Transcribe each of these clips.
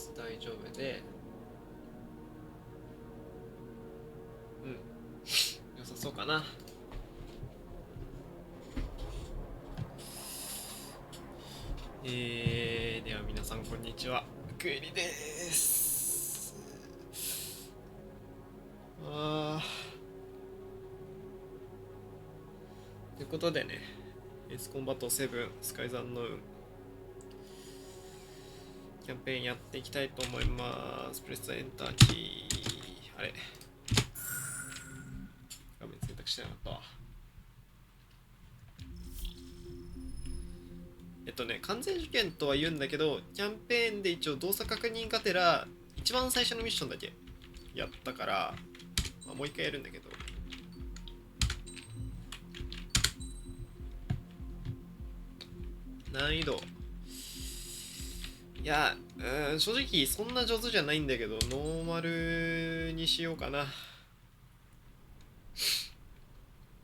FPS 大丈夫で、良さそうかな。では皆さんこんにちは、くえりです。ということでね、エースコンバット7スカイザンのキャンペーンやっていきたいと思います。プレスエンターキー。あれ、画面選択してなかったわ。完全受験とは言うんだけど、キャンペーンで一応動作確認がてら一番最初のミッションだけやったから、もう一回やるんだけど、難易度、いや、正直そんな上手じゃないんだけど、ノーマルにしようかな。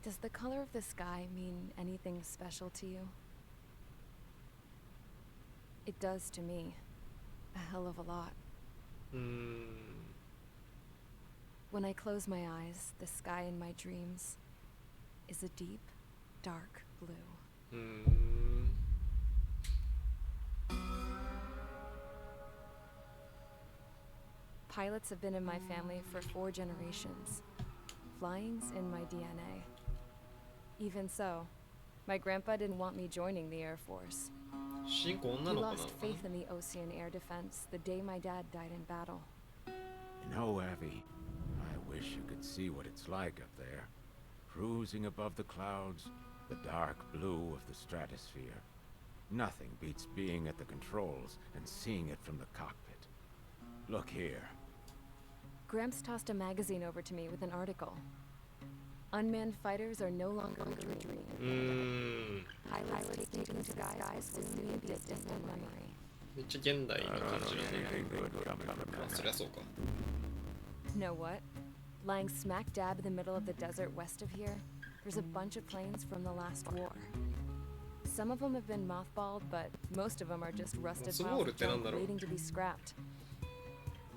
Does the color of the sky mean anything special to you? It does to me. A hell of a lot. When I close my eyes, the sky in my dreams is a deep, dark blue. Pilots have been in my family for 4 generations. Flying's in my DNA. Even so, my grandpa didn't want me joining the Air Force. He lost faith in the Ocean Air Defense the day my dad died in battle. You know, Abby, I wish you could see what it's like up there. Cruising above the clouds, the dark blue of the stratosphere. Nothing beats being at the controls and seeing it from the cockpit. Look here. Gramps tossed a magazine over to me with an article. Unmanned fighters are no longer a dream. Pilots taking to the skies will soon be a distant memory. めっちゃ現代の感じなんだ。そりゃそうか。Know what? Lying smack dab in the middle of the desert west of here, there's a bunch of planes from the last war. Some of them have been mothballed, but most of them are just rusted piles of junk waiting to be scrapped.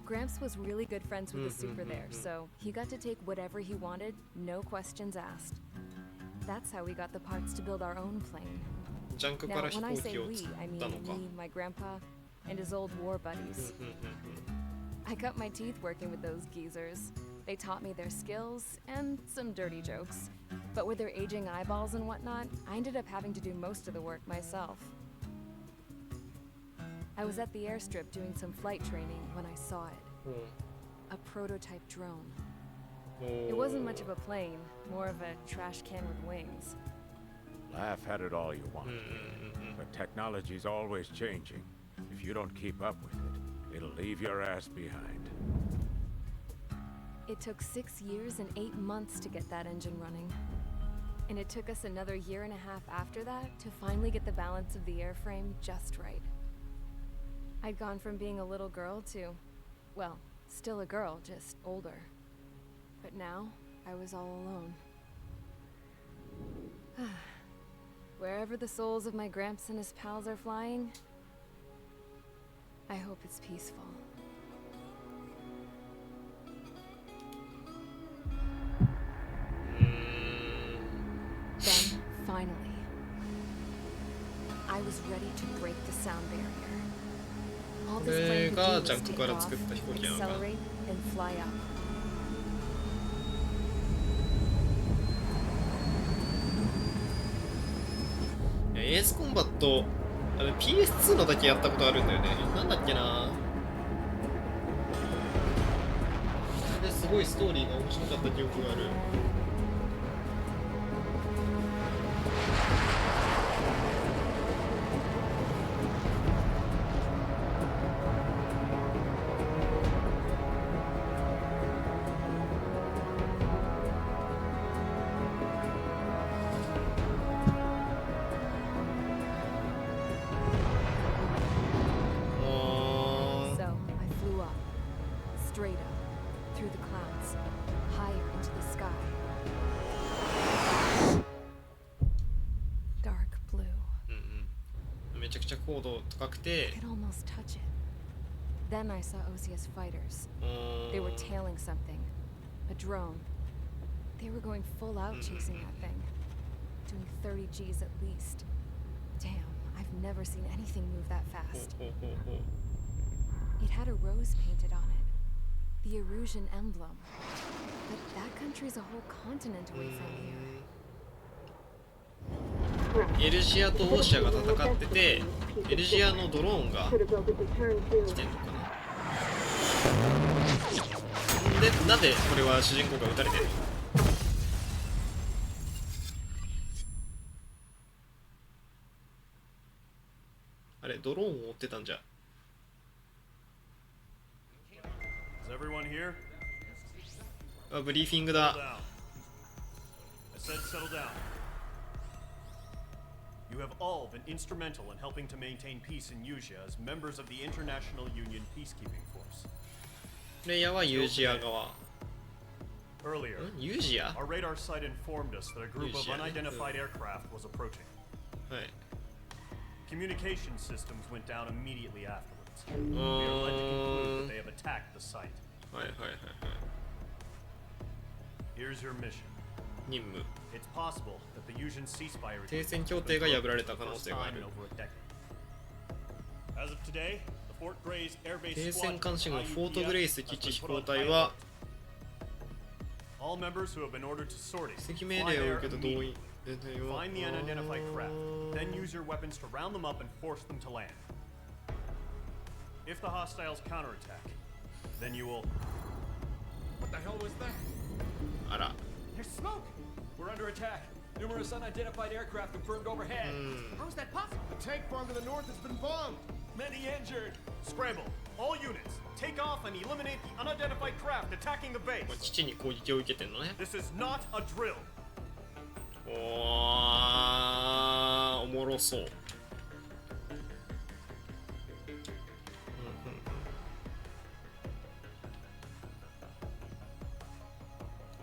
Gramps was really good friends with the super there, so he got to take whatever he wanted, no questions asked. That's how we got the parts to build our own plane. Now, when I say we, I mean me, my grandpa, and his old war buddies. I cut my teeth working with those geezers. They taught me their skills and some dirty jokes. But with their aging eyeballs and whatnot, I ended up having to do most of the work myself. I was at the airstrip doing some flight training when I saw it. A prototype drone. It wasn't much of a plane, more of a trash can with wings. Laugh at it all you want, but technology's always changing. If you don't keep up with it, it'll leave your ass behind. It took 6 years and 8 months to get that engine running. And it took us another 1.5 years after that to finally get the balance of the airframe just right. I'd gone from being a little girl to, well, still a girl, just older. But now, I was all alone. Wherever the souls of my Gramps and his pals are flying, I hope it's peaceful. Then, finally, I was ready to break the sound barrier. All this plane could do was take off, accelerate, and fly up. AS コンバット、PS2 のだけやったことあるんだよね。なんだっけな。それですごいストーリーが面白かった記憶がある。めちゃくちゃ高度高くて Then I saw Osia's fighters. They were tailing something. A drone. They were going full out chasing that thing. Doing 30 Gs at least. Damn, I've never seen anything move that fast. It had a rose painted on it. The Erusian emblem. But that country's a whole continent away from here. エルジアとオーシアが戦ってて、エルジアのドローンが来てんのかな。で、なんでこれは主人公が撃たれてるの？あれ、ドローンを追ってたんじゃ。Is everyone here? あ、ブリーフィングだ。Settle down. I said settle down. You have all been instrumental in helping to maintain peace in Yusia as members of the International Union Peacekeeping Force. プレイヤーはユージア側。Earlier, ユージア？ our radar site informed us that a group of Yusia. unidentified aircraft was approaching. はい。Communication systems went down immediately afterwards. We are led to conclude that they have attacked the site. はいはいはいはい。 Here's your mission. 任務。 It's possible that the Yusian ceasefire 停戦協定が破られた可能性がある。 As of today, the Fort Gray's airbase 停戦 squadron 監視軍フォートグレイス基 has 地 been 飛 put 行 on 隊 high は alert. All members who have been ordered to sortie 指fly 揮命令を there 受けた動 immediately. 員全体を Find the unidentified craft, then use your weapons to round them up and force them to land. If the hostiles counterattack, then you will. What the hell was that? あら。 There's smoke! We're under attack. Numerous unidentified aircraft confirmed overhead. How's that possible? The tank farm to the north has been bombed. Many injured. Scramble! All units, take off and eliminate the unidentified craft attacking the base. 基地に攻撃を受けてんのね。 This is not a drill. おー、おもろそう。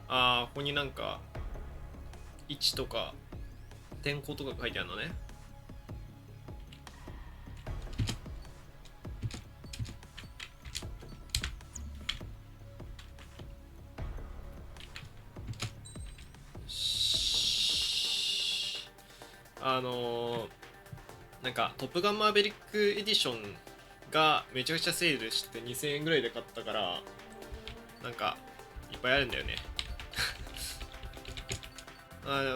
あー、ここになんか位置とか天候とか書いてあるのね。なんかトップガンマーベリックエディションがめちゃくちゃセールしてて2000円ぐらいで買ったから、なんかいっぱいあるんだよね。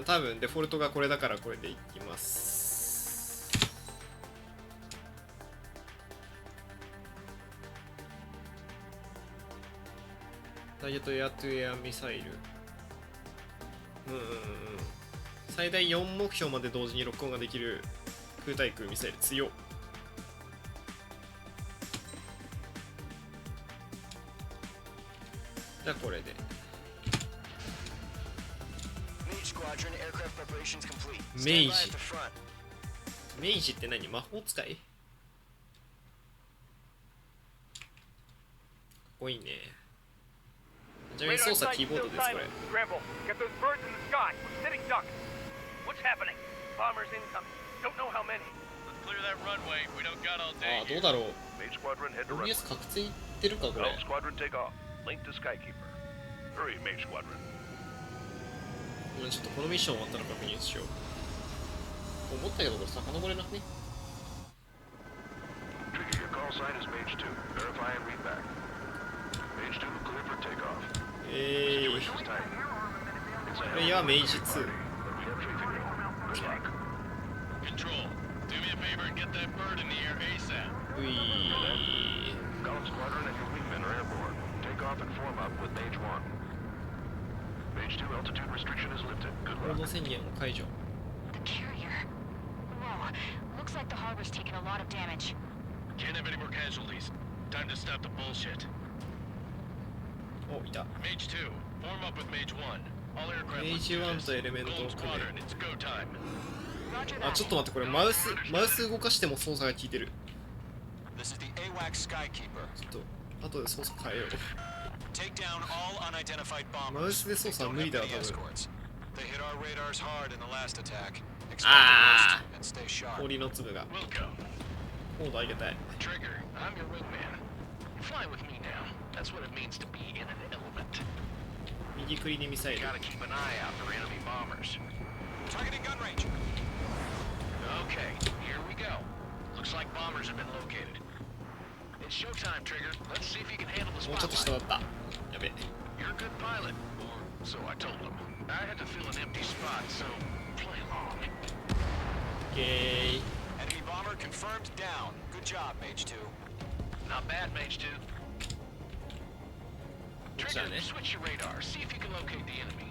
多分デフォルトがこれだからこれでいきます。ターゲットエアトゥエアミサイル。最大4目標まで同時にロックオンができる空対空ミサイル強っ。じゃあこれで明治。明治って何？魔法使い？かっこいいね。ちなみに操作キーボードですこれ。ああ、どうだろう。OBS 確定いってるかこれ。ちょっとこのミッション終わったら確認しよう。思ったけどこれ遡れなくね。プレイヤーは明治2。うい行動宣言を解除。The carrier. Whoa. Looks like the harbor's taken a lot of damage. Can't have any more casualties. Time to stop the bullshit. お、いた。Mage 2, form up with Mage 1. All aircraft Mage 1とエレメントを Gold 組んで。 Squadron, it's go time. Roger あ、 that. ちょっと待って、これマウス動かしても操作が効いてる。 This is the AWACS Skykeeper. ちょっと後で操作変えよう。 Take down all unidentified マウ bombers. スで操作は Don't 無理 have だわ any 多分。 escorts. They hit our radars hard in the last attack. Expect Ah. the worst and stay sharp. 氷の粒が。 Wilco, コード上げたい。 Trigger, I'm your wingman. fly with me now. That's what it means to be in an element. 右クリでミサイル。 Gotta keep an eye out for enemy bombers. Targeting gun range. Okay, here we go. Looks like bombers have been located. It's showtime, Trigger. Let's see if you can handle the もうちょっと下 spotlight. だった。やべ。 You're a good pilot, or so I told him. I had to fill an empty spot, so play along. オッケー。 Enemy bomber confirmed down. Good job, Mage 2. Not bad, Mage 2. こっちだ Trigger, ね。 switch your radar. See if you can locate the enemy.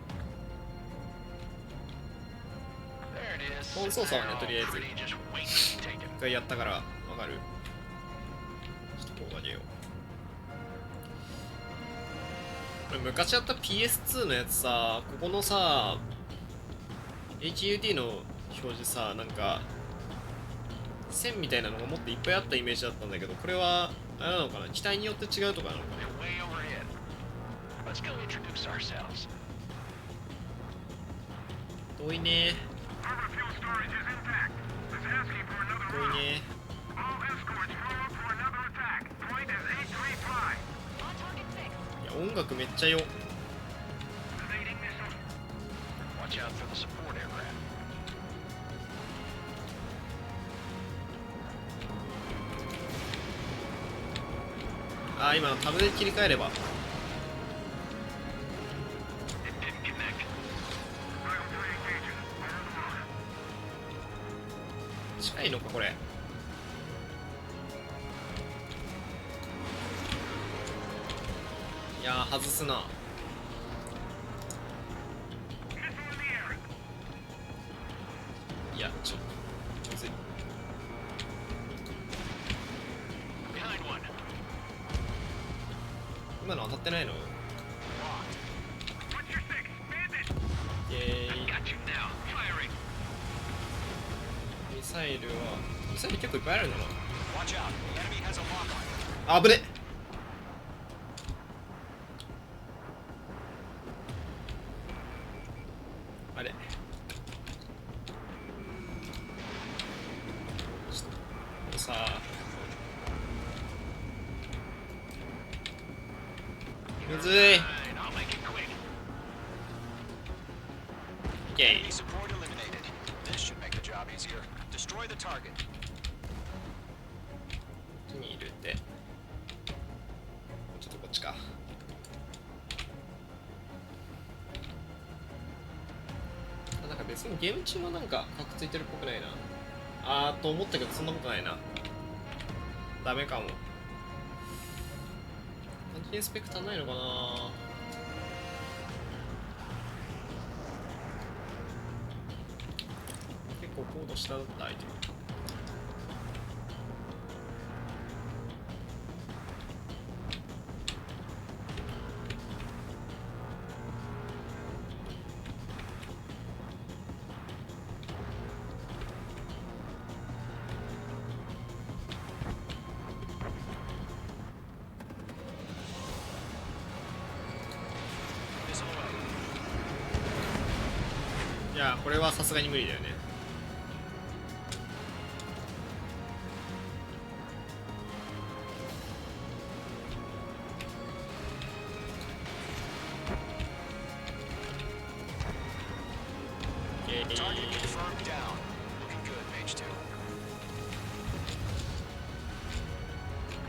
There it is. コン操作はね、とりあえず。 Pretty, just wait to be taken. 一回やったからわかる。ちょっとこう上げよう。これ昔やった PS2 のやつさ、ここのさ HUD の表示さ、なんか線みたいなのがもっといっぱいあったイメージだったんだけど、これはあれなのかな、機体によって違うとかなのか They're way overhead. Let's go introduce ourselves. な。遠いね。 Our fuel storage is intact. It's asking for another 遠い round. ね。 All escorts roll up for another attack. Point is 835. On target 6. いや音楽めっちゃよ。 Evading missile. Watch out for the support aircraft. あー、今のタブで切り替えれば。 It didn't connect. Final 3 engages. Fire the mark. 近いのかこれ。いやー外すな。 Missile in the air. いやちょっとむずい。 Behind one. 今の当たってないの？ What's your six? Bandit. イエーイ。 Got you now. Firing. ミサイル結構いっぱいあるんだ Watch out. The enemy has a lock on you. な。あぶね。あれ。ちょっとさあ。むずい。 Fine, I'll make it quick. オッケ Enemy ー。 support eliminated. This should make the job easier. Destroy the target. こっちにいるって。ちょっとこっちか。なんか別にゲーム中もなんかカクついてるっぽくないな。あーと思ったけどそんなことないな。ダメかも。単純にスペック足んないのかな。結構コード下だったアイテム。Missile away. いやこれはさすがに無理だよね。Target confirmed down. Looking good, Mage 2.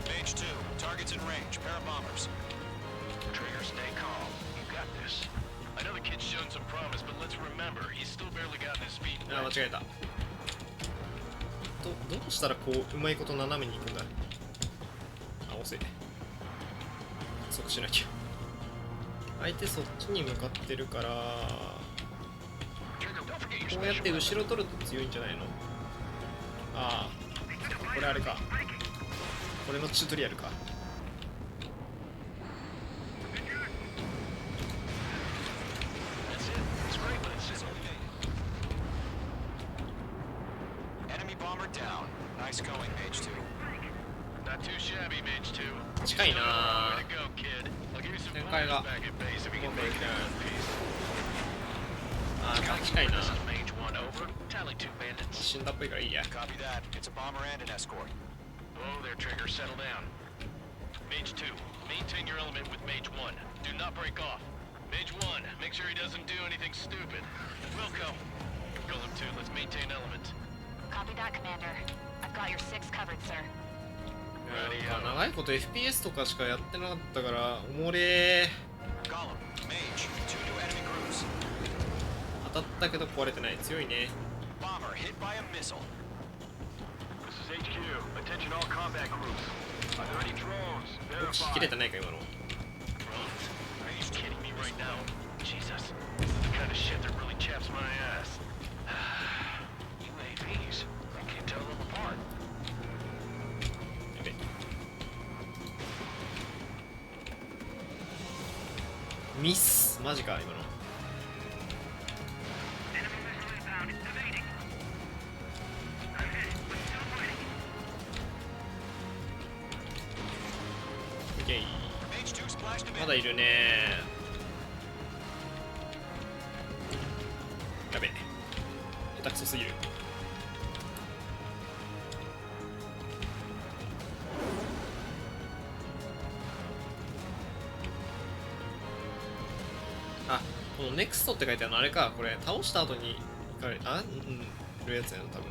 Mage 2, target's in range. Pair of bombers. Trigger, stay calm. You got this. I know the kid's shown some promise, but let's remember, he's still barely gotten his feet あ、間 wet. 違えた。どうしたらこううまいこと斜めに行くんだ。あ、遅い。加速しなきゃ。相手そっちに向かってるから、 Trigger, don't forget your こうやっ special て weapon. 後ろ取ると強いんじゃないの？ああ、これあれか。これのチュートリアルか。 That's it. It's great, but it's just... Enemy bomber down. Nice going, Mage 2. Not too shabby, Mage 2. 近いな Way ぁ to。go, kid. I'll give you some 展開 bonus が back at base if you ど can んどん make い it く。 in one piece. あー、近いな。 This is Mage 1, over. Tally 2 bandits. 死んだっぽいからいいや。 Copy that. It's a bomber and an escort. Whoa there, Trigger. Settle down. Mage 2, maintain your element with Mage 1. Do not break off. Mage 1, make sure he doesn't do anything stupid. Wilco. Golem 2, let's maintain element. Copy that, Commander. I've got your 6 covered, sir. なんか長いこと FPS とかしかやってなかったからおもれー。 Golem, Mage, 2 new enemy groups. 当たったけど壊れてない。強いね。 Bomber hit by a missile. This is HQ. Attention all combat groups. Are there any drones? 僕切れてないか今の。 Drones? Are you kidding me right now? Jesus. This is the kind of shit that really chaps my ass. UAVs. I can't tell them apart. やべ。ミスマジか今の。 Enemy missile inbound. Evading. I'm hit, but still fighting. オッケー。 Mage 2 splashed him ま in. だいるねー。やべ。下手くそすぎる。あ、このネクストって書いてあるのあれか。これ倒した後に行かれるやつやな多分。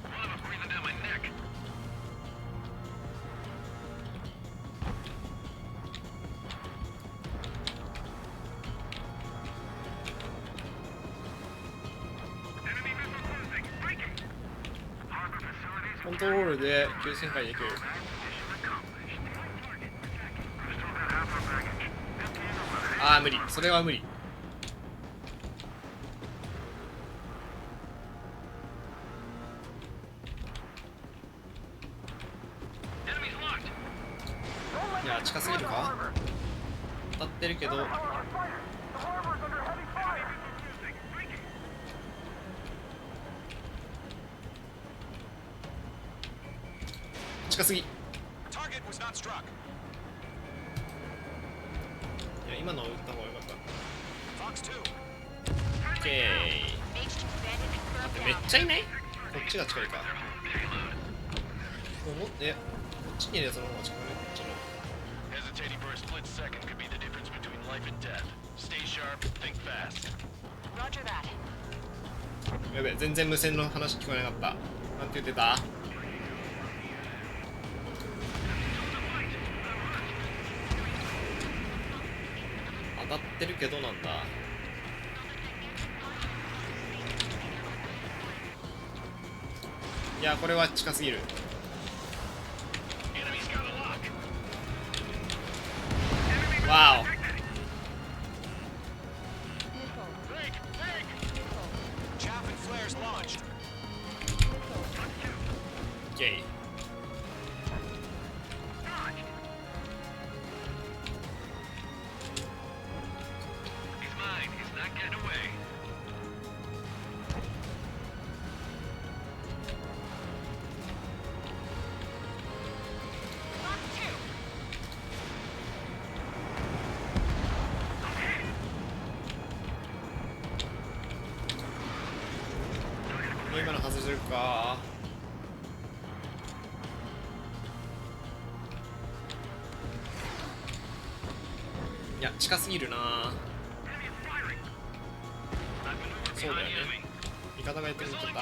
One of them breathing down my neck. コントロールで急旋回できる。ああ無理。それは無理。いや近すぎるか。当たってるけど。近すぎ。い Target was not struck. や今のを打った方が良かった。 Fox 2. オッケー。 Mage 2 bandit confirmed めっ down. ちゃいない？こっちが近いか。思ってこっちにいるやつの方が近いね。こっちの。 Hesitating for a split second could be the difference between life and death. Stay sharp, think fast. Roger that. やべ全然無線の話聞こえなかった。なんて言ってた？当たってるけどなんだ。いやこれは近すぎる。わお。 Chaff and flares launched. オッケー。 He's mine. He's not getting away. 今の外せるか。いや近すぎるな。そうだよね。味方がやってるのちょっと。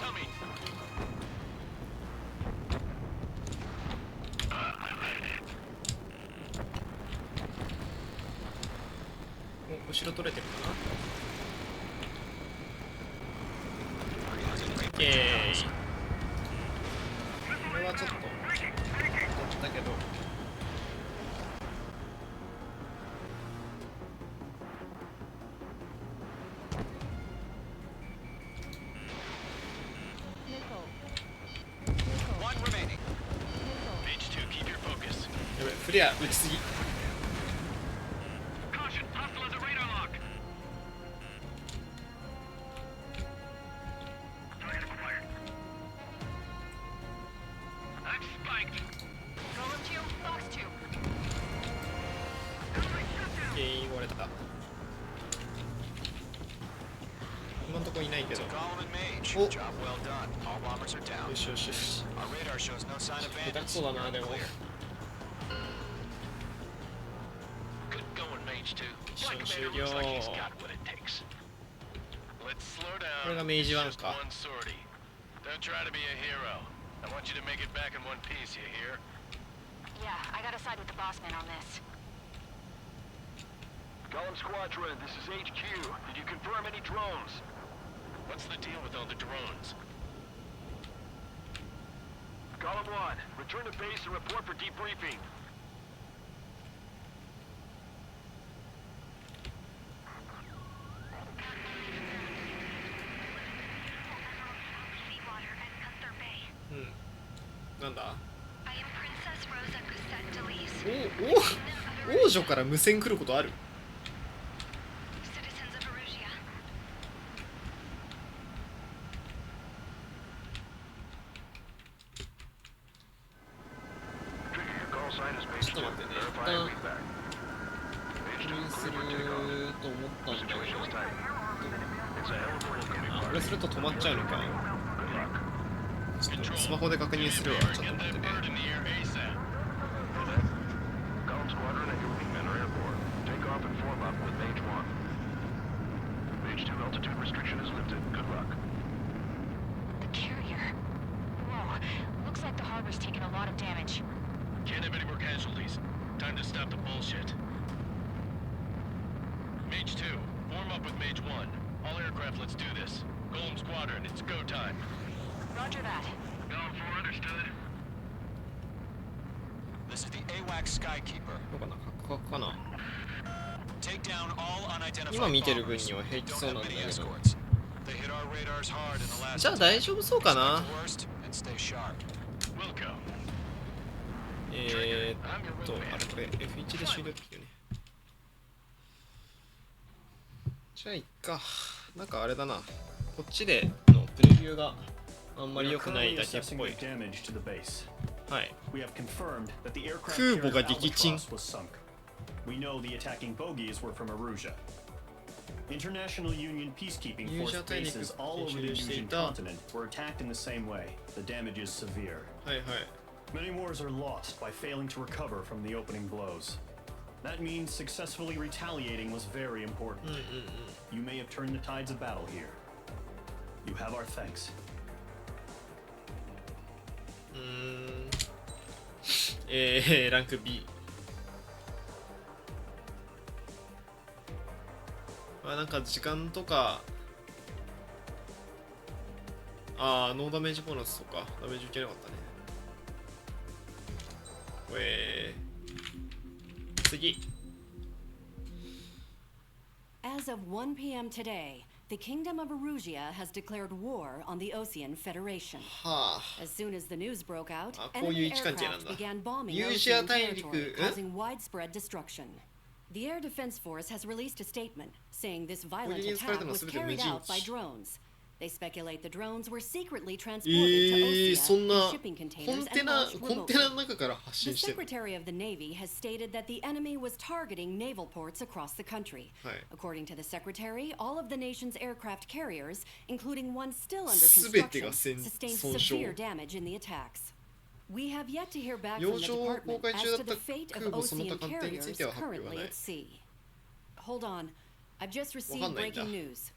お後ろ取れてるかな。オッケー。これはちょっと取ったけど。One remaining. Mage 2, keep your focus. やべフレア打ちすぎ。 Caution. Hostile has a radar lock. Target acquired. I'm spiked. Golem 2, Fox 2. オッケー壊れた。今のとこいないけど。 Golem and Mage. Oh. Job well done. All bombers are down. よしよしよし。 Our radar shows no sign of 下手く bandits. そだな、でも。 Good going, Mage 2. Black Commander looks like he's got what it takes. Let's slow これが down. 明 It's 治1 just か。 one sortie. Don't try to be a hero. I want you to make it back in one piece, you hear? Yeah, I gotta side with the boss man on this. Golem Squadron, this is HQ. Did you confirm any drones? What's the deal with all the drones? Golem 1, return to base and report for debriefing. Seawater at Gunther Bay. なんだ I am Princess Rosa Gusette Delise, 王女から無線来ることある citizens of Erusia. ちょっと待ってね。一旦確認すると思ったんだけど。あ、これすると止まっちゃうのか。ちょっとスマホで確認するわ。ちょっと待ってね。 Golem Squadron and your wingmen are airborne. Take off and form up with Mage 1. Mage 2 altitude restriction is lifted. Good luck. The carrier. Whoa, looks like the harbor's taken a lot of damage. Can't have any more casualties. Time to stop the bullshit. Mage 2, form up with Mage 1. All aircraft, let's do this. Golem Squadron, it's go time. Roger that. Golem 4, understood. This is the AWAC Skykeeper. どうかな、カクカクかな。 Take down all unidentified 今見てる分 bombers. には平気 Don't そう have なんだ many けど。 escorts. They hit our radars hard in the last じゃあ大丈夫そうかな。 Expect the worst and stay sharp. We'll go. あれこれ F1 で終了できるね。じゃあいっか。なんかあれだな。こっちでのプレビューがあんまり良くないだけっ assessing ぽ the い。 damage to the base. はい。 We have confirmed that the aircraft 空母 carrier が撃沈。 Albatross was sunk. We know the attacking bogies were from Erusia. International Union peacekeeping force bases all over the Eurasian continent were attacked in the same way. The damage is severe. はいはい。 Many wars are lost by failing to recover from the opening blows. That means successfully retaliating was very important. You may have turned the tides of battle here. You have our thanks. ランク B。まあなんか時間とか、ノーダメージボーナスとか、ダメージ受けなかったね。次。 As of 1 p.m. today, the Kingdom of Erusia has declared war on the Ocean Federation. はあ。 As soon as the news broke out, こういう位 enemy 置関係なん aircraft だ。 began bombing ユージア Ocean 大 territory, 陸、 causing widespread destruction. The Air Defense Force has released a statement saying this violent attack was carried out by drones. They speculate the drones were secretly transported to Osea そん in な shipping コ containers ンテ and ナ launched コンテ remotely. ナの中から発 The 信してる。 Secretary of the Navy has stated that the enemy was targeting naval ports across the country. はい。 According to the Secretary, all of the nation's aircraft carriers, including one still under すべて construction, が損 sustained 損傷。 severe damage in the attacks. We have yet to hear back 洋 from the 上公 department 開中 as だ to った the fate 空 of 母その他 Ocean 艦艇につい carriers ては発表が currently ない。 at sea. Hold on. I've just わ received かんないんだ。 breaking news.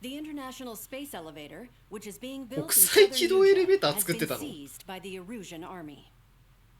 The International Space Elevator, which is being 国 built in 際 southern 軌道エレベーター Asia, has 作って been たの。 seized by the Erusian army.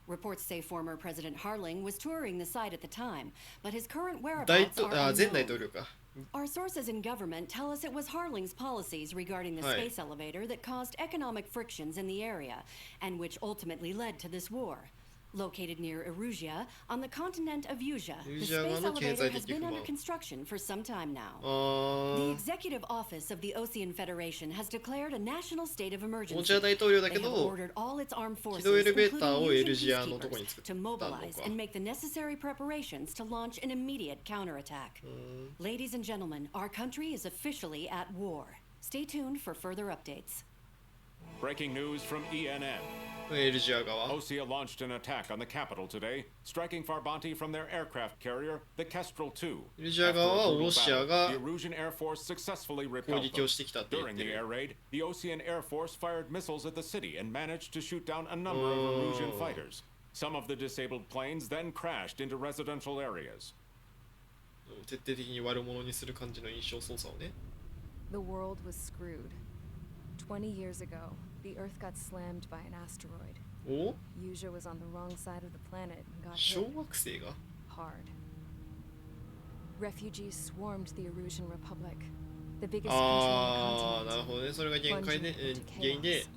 Reports say former President Harling was touring the site at the time, but his current 大 whereabouts 統 are 前大 unknown. 統領か。 Our sources in government tell us it was Harling's policies regarding the Right. space elevator that caused economic frictions in the area, and which ultimately led to this war. Located near Erusia, on the continent of Usia, the Erusia space の経済 elevator has 的 been 不 under 満。 construction for some time now. あ The ー executive office of the Ocean Federation has declared a national state of オ emergency. ジャ大統領だ They け have ど、 ordered all its armed 軌 forces, 道エレベー including ターを Usian エルジアのとこに peacekeepers, 作っ to たの mobilize か。 and make the necessary preparations to launch an immediate counterattack. Ladies and gentlemen, our country is officially at war. Stay tuned for further updates. Breaking news from ENN. エルジア側 Osea launched an attack on the capital today, striking Farbanti from their aircraft carrier, the Kestrel II. エルジア側はロシアが The Erusian Air Force successfully 攻 repelled 撃を them. してきたって言っ During て the る air raid, the Osean Air Force fired missiles at the city and managed to shoot down a number of Erusian fighters. Some of the disabled planes then crashed into residential areas. 徹底的に悪者にする感じの印象操作をね The world was screwed. 20 years ago, the Earth got slammed by an asteroid. お Yuja was on the wrong side of the planet and got 小 hit 惑星が hard. Refugees swarmed the Erusian Republic, the biggest country ああ on な the るほどねそれが continent. 原因で Plunging into 原因で chaos.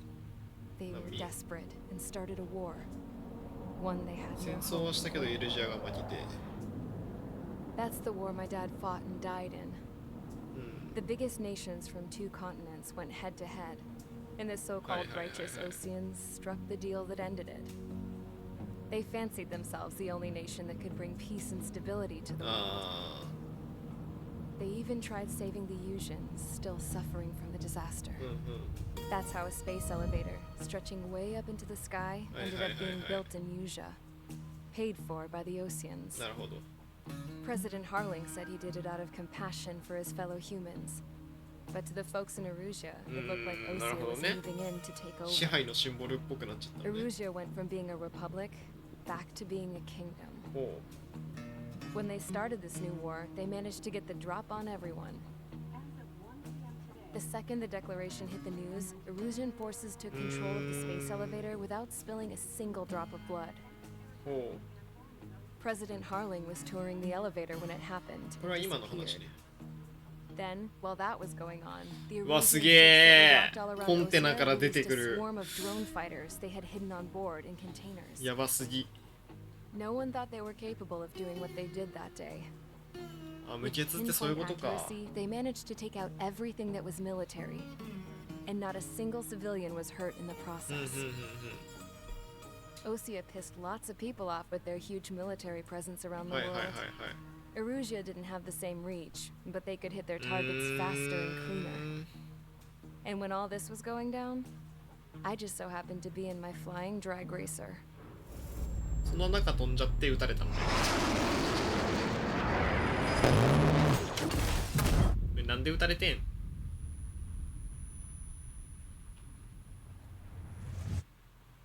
They were desperate and started a war. One they had 戦 no 争は hope. したけどエルジアが負けて That's the war my dad fought and died in. うん The biggest nations from 2 continents went head to head, and the so-called righteous Oseans struck the deal that ended it. They fancied themselves the only nation that could bring peace and stability to the world. あ They even tried saving the Yusians, still suffering from the disaster. あうんうん That's how a space elevator, stretching way up into the sky, ended up being built in Yuja, paid for by the Oseans. なるほど President Harling said he did it out of compassion for his fellow humans. But to the folks in Erusia, it looked like Osea was moving in to take 支 over. 配のシンボルっぽくなっちゃったんで Erusia went from being a republic back to being a kingdom. ほ When they started this new war, they managed to get the drop on everyone. The second the declaration hit the news, Erusian forces took control of the space elevator without spilling a single drop of blood. うほ President Harling was touring the elevator when it happened うこれは and 今の話 disappeared. ね Then, while that was going on, the うわ Erusian す ships げえ that were docked all around コンテナから Osea 出て released く a る swarm of drone fighters they had hidden on board in containers. やばすぎ No one thought they were capable of doing what they did that day. あ無血ってそういうこと Pinpoint か accuracy, they managed to take out everything that was military, and not a single civilian was hurt in the うんうんうん process. Osea pissed lots of people off with their huge military presence around うん the はいはいはい world. はい Erusia didn't have the same reach, but they could hit their targets faster and cleaner. And when all this was going down, I just so happened to be in my flying drag racer. その中飛んじゃって撃たれたのねなんで撃たれてん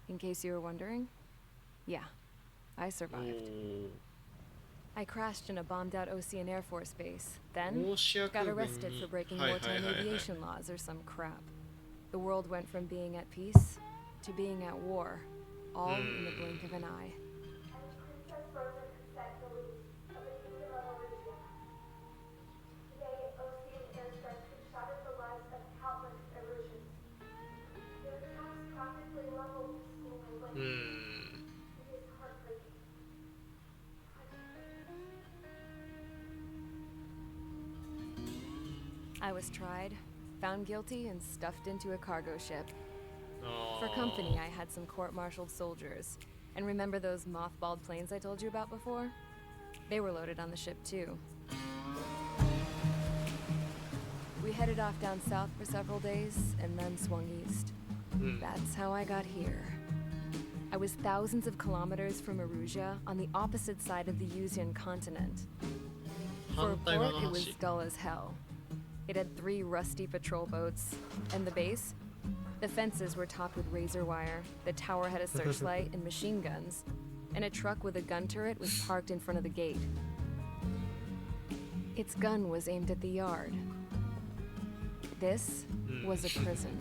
In case you were wondering, yeah, I お survived. ー I crashed in a bombed-out Osean Air Force base. ロ Then, シア got 空軍 arrested に for breaking はいはい wartime はいはい aviation laws or some crap. The world went from being at peace to being at war, all in the blink of an eye. I was tried, found guilty, and stuffed into a cargo ship. For company, I had some court-martialed soldiers. And remember those mothballed planes I told you about before? They were loaded on the ship too. We headed off down south for several days, and then swung east. That's how I got here. I was thousands of kilometers from Erusia, on the opposite side of the Yusian continent. For a port, it was dull as hell. It had 3 rusty patrol boats, and the base? The fences were topped with razor wire, the tower had a searchlight and machine guns, and a truck with a gun turret was parked in front of the gate. Its gun was aimed at the yard. This was a prison.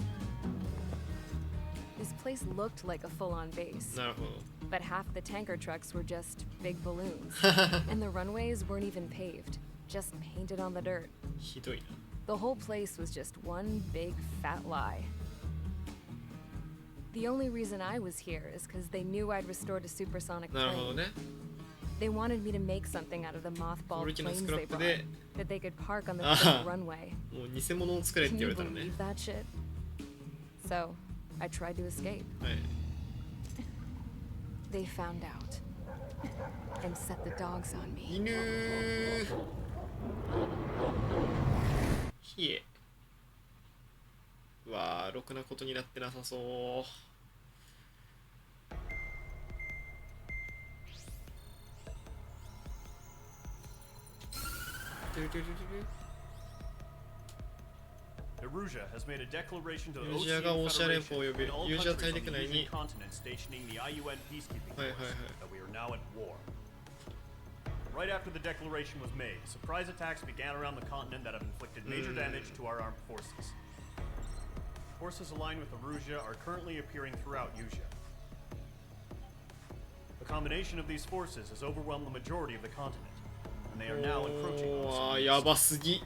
This place looked like a full-on base, なるほど but half the tanker trucks were just big balloons, and the runways weren't even paved, just painted on the dirt. ひどいな The whole place was just one big fat lie. The only reason I was here is because they knew I'd restored a supersonic なるほど plane. ね They wanted me to make something out of the mothballed 俺の planes スクラ they ップ brought で that they could park on the あ fake あ runway. もう偽物を作れって Can 言わ you れたのね believe that shit? So, I tried to escape. はい They found out and set the dogs on me. 犬ひえうわー、ろくなことになってなさそう。Erusia has made a declaration to the ユージアがオーシア連邦を呼び、 and all ユージア countries 大 on 陸 the 内 Asian に continent stationing the IUN peacekeeping はいはい force はい that we are now at war. Right after the declaration was made, surprise attacks began around the continent that have inflicted major damage to our armed forces. Forces aligned with Erusia are currently appearing throughout Yusia. The combination of these forces has overwhelmed the majority of the continent, and they are now encroaching on わー、 us. やばすぎ。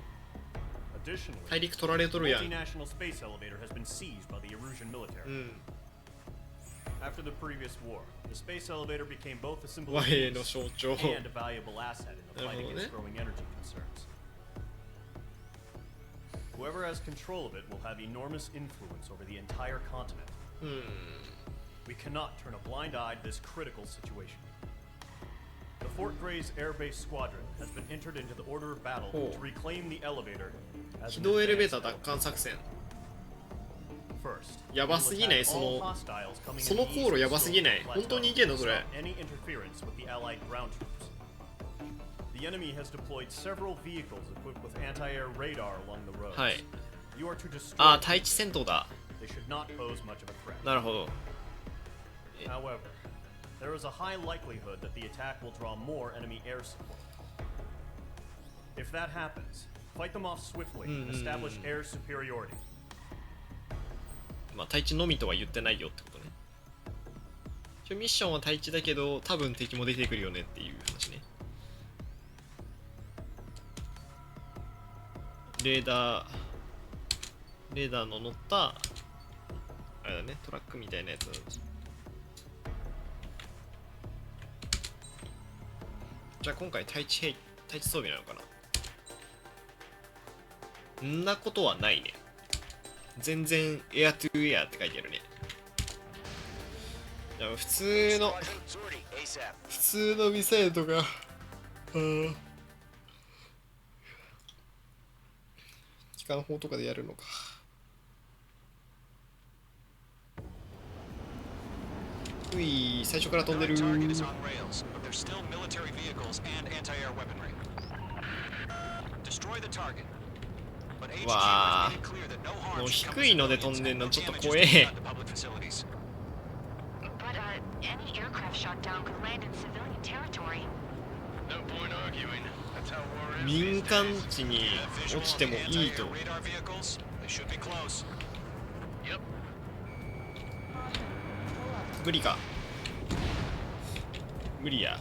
Additionally, 大陸取られとるやん。 multinational space elevator has been seized by the Erusian military. After the previous war, the space elevator became both a symbol of 和平の peace 象徴。 and a valuable asset in the fight against growing energy concerns. Whoever has control of it will have enormous influence over the entire continent. We cannot turn a blind eye to this critical situation. The Fort Gray's Air Base Squadron has been entered into the order of battle to reclaim the elevator as 軌 an 道エレベー advanced ター奪 element. 還作戦。 First, やばすぎない？ we will attack その all hostiles coming その in the 航路 east やばすぎない？ coastal 本当にい plateau けんのそ to れ？ stop any interference with the Allied ground troops. The enemy has deployed several vehicles equipped with anti-air radar along the roads. はい。 You are to destroy ああ、 them. 対地戦闘だ。 They should not pose much of a threat. なるほど。 However, there is a high likelihood that the attack will draw more enemy air support. If that happens, fight them off swiftly and establish air superiority. まあ、対地のみとは言ってないよってことね。ミッションは対地だけど、多分敵も出てくるよねっていう話ね。レーダーの乗った、あれだね、トラックみたいなやつ。じゃあ今回対地装備なのかな。んなことはないね。全然エアトゥエアって書いてあるね。いや普通のミサイルとか、機関砲とかでやるのか。うい、最初から飛んでる。わあ、もう低いので飛んでんのちょっと怖え。Any aircraft shot down could land in civilian territory. No point arguing. That's how war is. 民間地に落ちてもいいと。 They should be close. Yep. 無理か。無理や。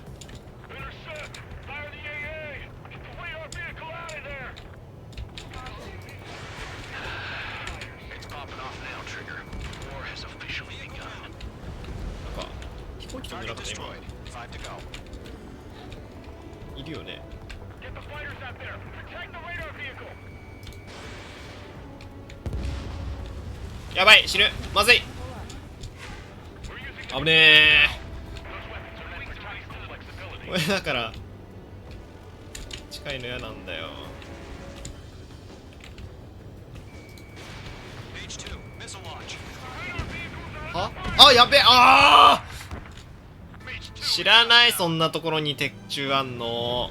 Intercept! Fire the AA! Get the radar vehicle out of there! It's popping off now, Trigger. War has officially begun. なんか飛行機飛んでな Target かった今。 destroyed. 5 to go. いるよね。 Get the fighters out there! Protect the radar vehicle! やばい、死ぬ。まずい。危ねえ。これだから近いの嫌なんだよ。 H2, missile launch. は？あ、やべえ。ああ。知らない、そんなところに鉄柱あんの。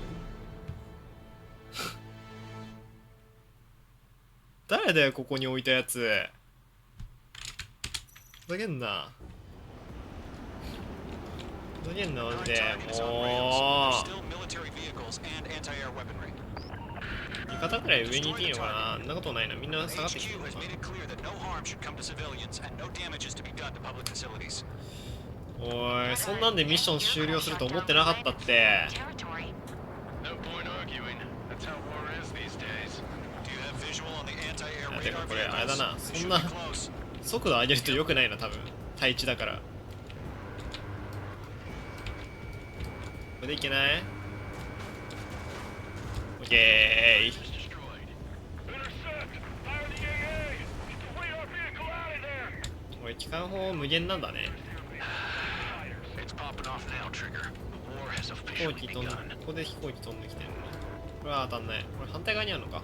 誰だよここに置いたやつ。ふざけんな。ふざけんなマジで。もう。味方くらい上にいていいのかな。そんなことないな。みんな下がってきてるのかな。おい、そんなんでミッション終了すると思ってなかったって。 No point arguing. That's how war is these days. てかこれあれだな。そんな速度上げると良くないな多分。対地だから。これでいけない？オッケー。 Intercept! Fire the AA! Get the radar vehicle out of there! これ機関砲無限なんだね。 It's popping off now, Trigger. War has 飛行 officially 機飛んで、 begun. ここで飛行機飛んできてるのね。これは当たんない。これ反対側にあるのか。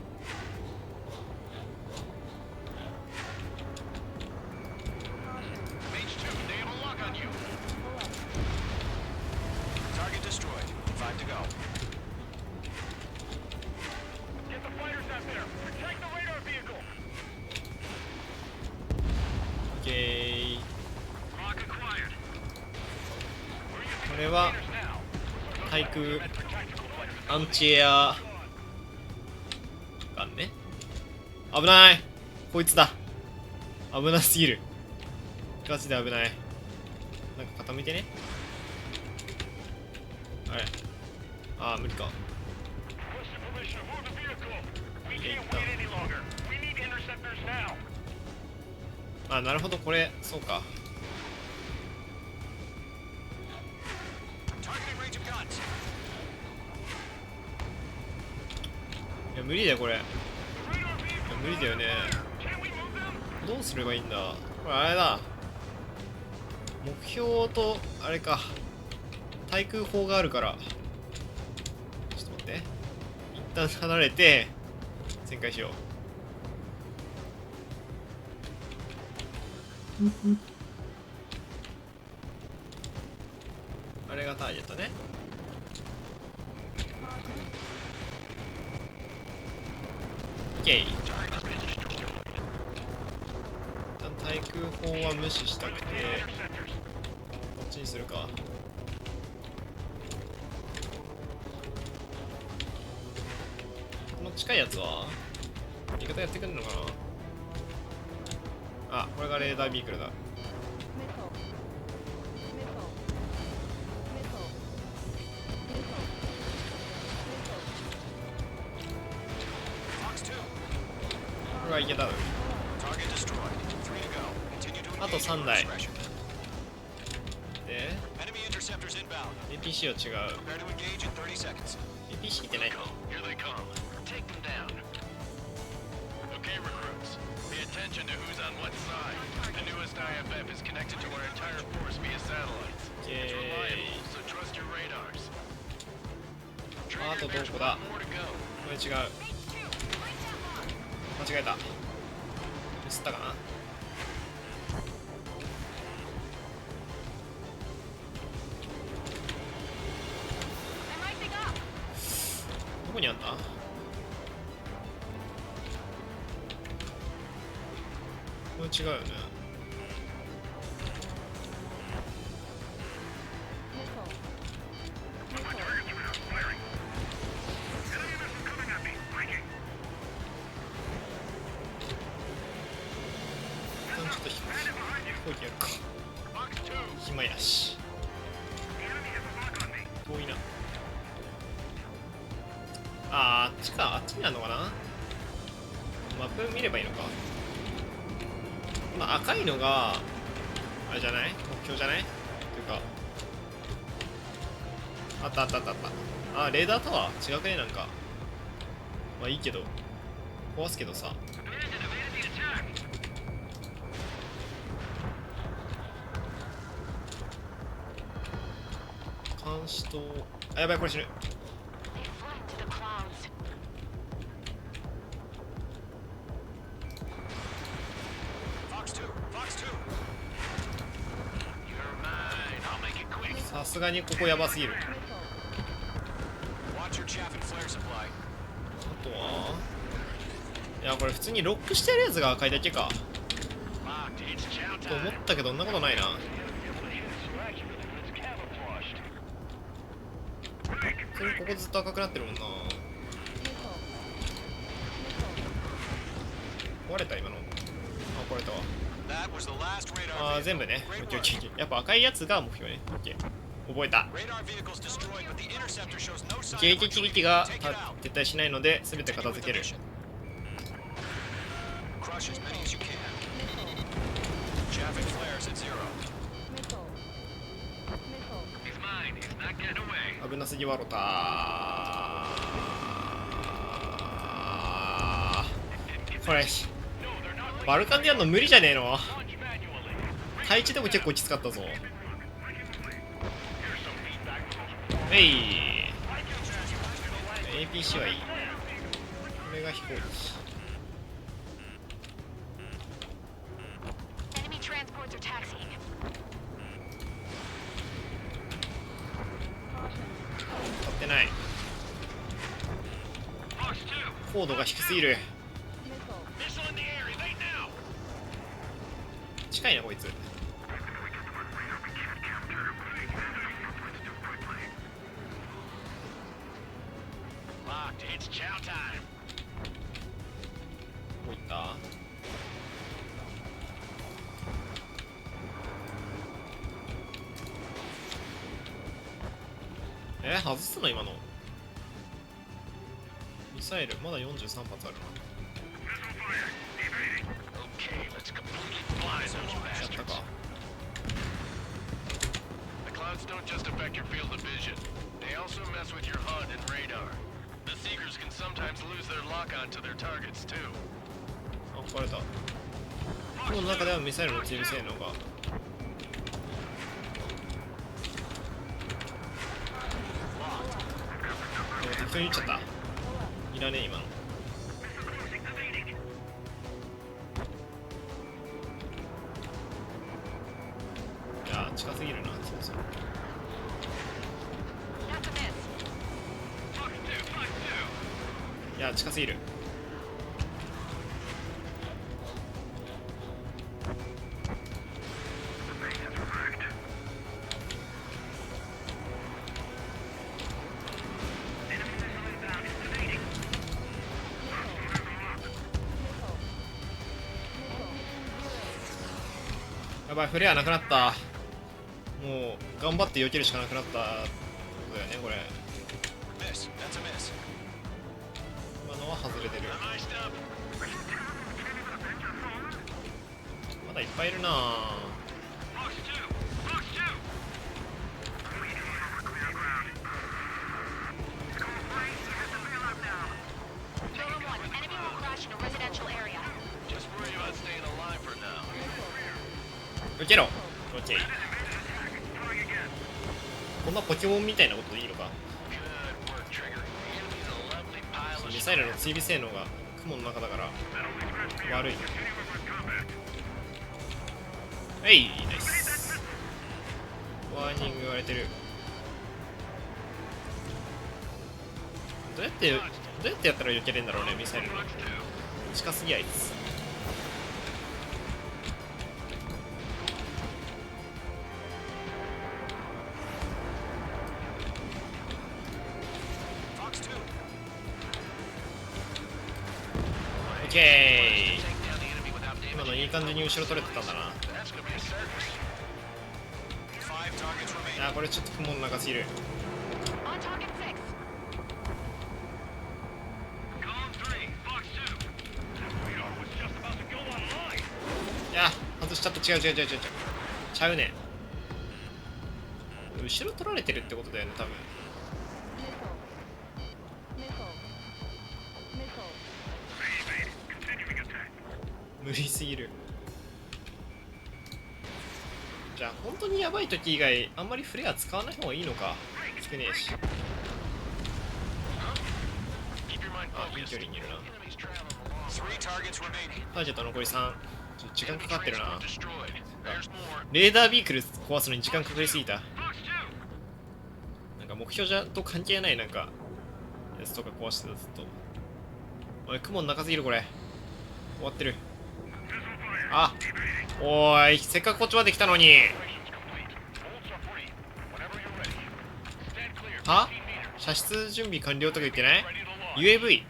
は対空アンチエアガンね。危ない、こいつだ。危なすぎる、ガチで危ない。なんか傾いてね。あれ、あー無理か。あ、なるほど、これそうか。いや無理だよこれ。いや無理だよね。どうすればいいんだこれ。あれだ、目標とあれか、対空砲があるから、ちょっと待って、一旦離れて旋回しよう。あれがターゲットね。オッケー。一旦対空砲は無視したくて、こっちにするか。この近いやつは味方やってくるのかな。あ、これがレーダービークルだ。これはいけたの。あと3台で APC は違う。 APC ってないか。Okay, recruits. Pay attention to who's on what side. The newest IFF is connected to our entire force via satellites. It's reliable, so trust your radars. あとどこだ。これ違う。間違えた。ミスったかな。どこにあんだ。これ違うよね。ちょっと飛行機やるか。暇やし。遠いな。あっちか。あっちにあるのかな。マップ見ればいいのか。まあ赤いのがあれじゃない、目標じゃないっていうか。あったあったあったあった。あ、レーダータワー違くね。なんかまあいいけど、壊すけどさ。監視塔、あ、やばい、これ死ぬ。さすがにここやばすぎる。あとはいや、これ普通にロックしてるやつが赤いだけかと思ったけど、そんなことないな。それここずっと赤くなってるもんな。壊れた今の。あ、壊れたわ。あー、全部ね。オッケーオッケーオッケー。やっぱ赤いやつが目標ね。オッケー、覚えた。迎撃撃が撤退しないので全て片付ける。危なすぎわろたー。これバルカンでやるの無理じゃねえの。対地でも結構きつかったぞ。APC はいい。これが飛行機。立ってない。高度が低すぎる。近いなこいつ。locked. It's chow time. どこ行った？外すの今の。ミサイルまだ43発あるな。Okay, let's completely blind those やった bastards. か。 The clouds don't just affect your field of vision. They also mess with your HUD and radar. The Seekers can sometimes lose their lock-on to their targets too. あ、壊れた。雲の中ではミサイルの追尾性能が。適当に言っちゃった。いらねえ今の。いや近すぎるな。そうそう。いや近すぎる。やばい、フレアなくなった。もう頑張って避けるしかなくなったってことだよね、これ。今のは外れてる。まだいっぱいいるなぁ。受けろ。オッケー。こんなポケモンみたいなことでいいのか。ミサイルの追尾性能が雲の中だから悪い。はい、ナイス。ワーニング言われてる。どうやってやったら避けれんだろうね、ミサイルの。近すぎあいつ。オッケー。今のいい感じに後ろ取れてたんだな。いやこれちょっと雲の中すぎる。いや外しちゃった。違うちゃうね。後ろ取られてるってことだよね多分。無理すぎる。じゃあ本当にヤバい時以外あんまりフレア使わない方がいいのか。少ねえし。あ、いい距離にいるな。ターゲット残り3。ちょっと時間かかってるな。レーダービークル壊すのに時間かかりすぎた。なんか目標じゃと関係ないなんかやつとか壊してたずっと。おい雲の中すぎるこれ。終わってる。あ、おーい、せっかくこっちまで来たのに。は？射出準備完了とか言ってない？ UAV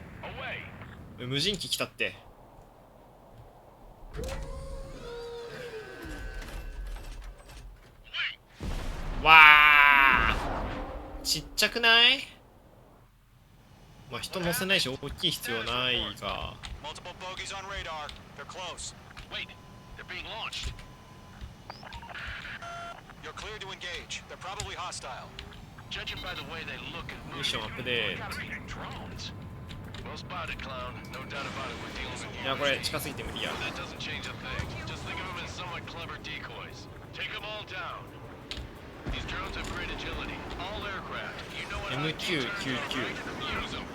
無人機来たって。わー、ちっちゃくない？まあ人乗せないし大きい必要ないが。Wait, they're being launched. You're clear to engage. They're probably hostile. Judging by the way they look and move, Mission update. gotta be drones. Well spotted, clown. No doubt about it. We're dealing with いやこれ近づいて無理や。 That doesn't change a thing. Just think of them as somewhat clever decoys. Take them all down. These drones have great agility. All aircraft. You know what I MQ99 use them.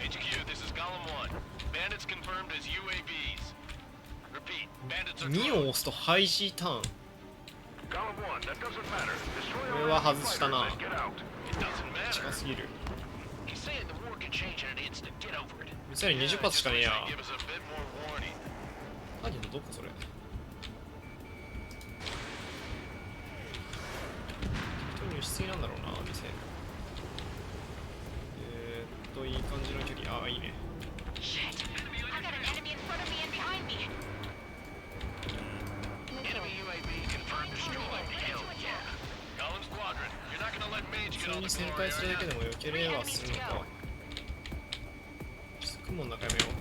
HQ, this is Golem 1. Bandits confirmed as UAVs. Repeat, bandits are 2を押すとハイ G ターン。これは外したな。近すぎる。ミサイル20発しかねえや。ターゲットどこそれ。適当にしすぎなんだろうな、ミサイル。といい感じの距離。ああ、いいね。Shit! I got an enemy in front of me and behind me. Enemy UAV confirmed destroyed. Hell yeah. Golem Squadron, you're not gonna let Mage 普 get 通 all に the 旋 glory 回す on るだけ that. でも避けれはするのか。ちょっと雲の中やめよう。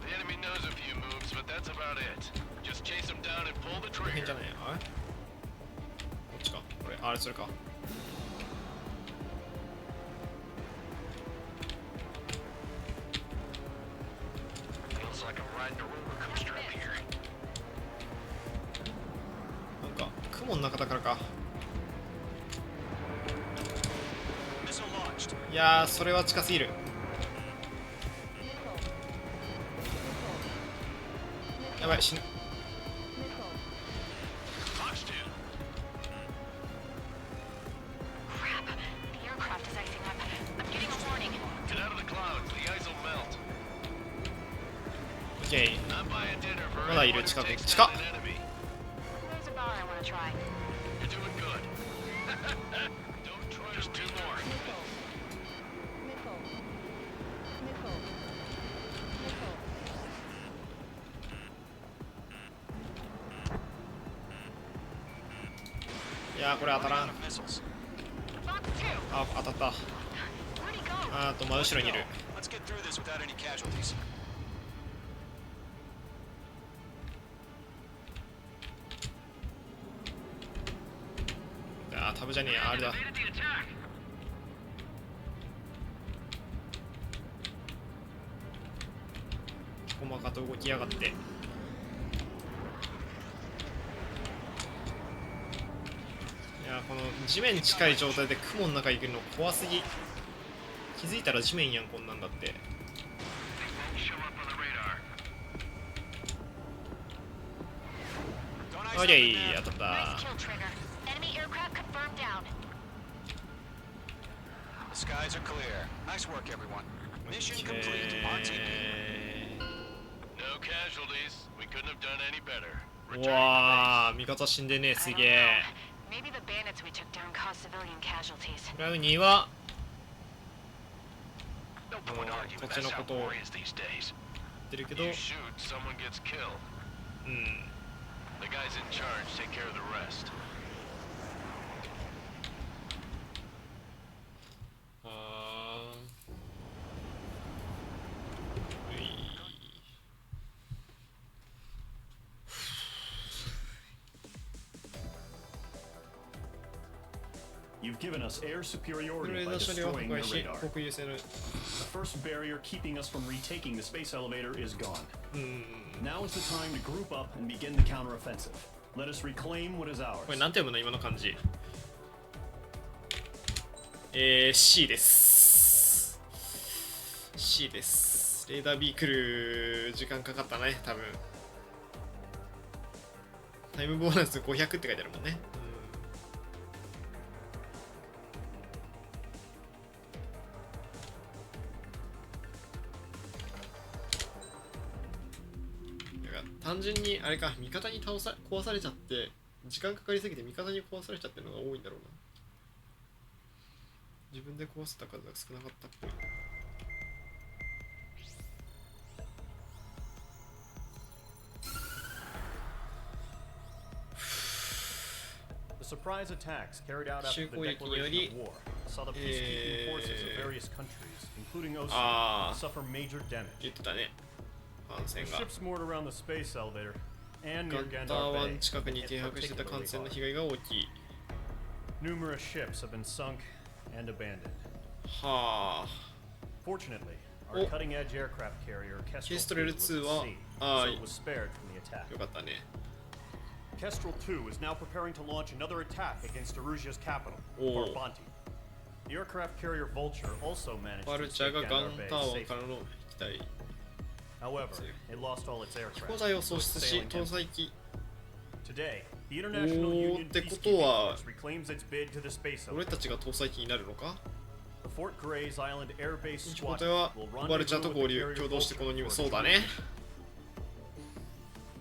The enemy knows a few moves, but that's about it. Just chase them down and pull the この辺 trigger. じゃない。あれこっちか。これ、あれそれか。Feels like I'm riding a roller coaster up here. なんか、雲の中だからか。 Missile launched. いやー、それは近すぎる。やばい、死ぬ。 Launched in. Crap! The aircraft is icing up. I'm getting a warning. Get out of the clouds. The ice will melt. オッケー。 I'm buying dinner for まだいる、 anyone who 近くに。 takes 近っ。 down an enemy. There's a bar I want to try. You're doing good. Don't try just two more. Nickel. いやー、これ当たらん。 Missiles. Fox 2! あ、当たった。 Where'd he go? あと真後ろにいる。 Let's get through this without any casualties. あー、タブじゃねえや、あれだ。 Evaded the attack. 細かと動きやがって。いやー、この地面近い状態で雲の中行くの怖すぎ。気づいたら地面やん、こんなんだって。 They won't show up on the radar. Don't オッ ice ケ up ー、 in 当たっ Nice た。 kill, Trigger. Enemy aircraft confirmed down. The skies are clear. Nice work, everyone. Mission complete. RTB. No casualties. We couldn't have done any better. う Return to わー、味方死んでねえ、 I す don't げえ。 know. Maybe the bandits we took down caused civilian casualties. ブラウニーは base. No point arguing.こっちの That's こ how とを war is these days. 言ってるけど、 You shoot, someone gets killed. うん。 The guys in charge take care of the rest. あー。うい。 You've given us air ブ superiority レー by ド車両を破 destroying 壊 their し、 radar. 国有性の。 The first barrier keeping us from retaking the space elevator is gone. うん。 Now is the time to group up and begin the counteroffensive. Let us reclaim what is ours. これなんて読むの今の漢字。C です。C です。レーダー B 来る時間かかったね、多分。タイムボーナス500って書いてあるもんね。単純にあれか、味方に壊されちゃって時間かかりすぎて味方に壊されちゃってるのが多いんだろうな。自分で壊せた数が少なかったっぽい。 The surprise attacks carried out after 襲 the 攻撃によ declaration り of war saw the peacekeeping forces of various countries, including OC, あー suffer major damage. 言ってたね。反 The 戦が ships moored around the space elevator and ガ near ンター Gandar 湾 Bay 近くに have 停 been 泊してた艦 particularly 船の hard. 被害が大きい。 Numerous ships have been sunk and abandoned. はあ。 Fortunately, Oh. our cutting-edge aircraft carrier Kestrel Kestrel 2 was 2 at は sea, あ so it was spared from the attack. よかったね。 Kestrel 2 is now preparing to launch another attack against Erusia's capital, Oh. Farbanti. The aircraft carrier Vulture also managed バ to ルチャー escape がガ Gandar ン Bay ター湾 safely. からの機体 However, it lost all its 飛 aircraft. 行剤を so 喪 it's 失し sailing 搭 empty. 載機 Today, the International おー Union ってこと Peacekeeping は Force reclaims its bid to the space 俺 elevator. たちが搭載機になるのか。 The Fort Gray's Island Air Base 飛行隊は Squadron will バルチャー rendezvous と with 合 the 流 carrier 共同してこの任 Vulture 務。 for そうだ a ね。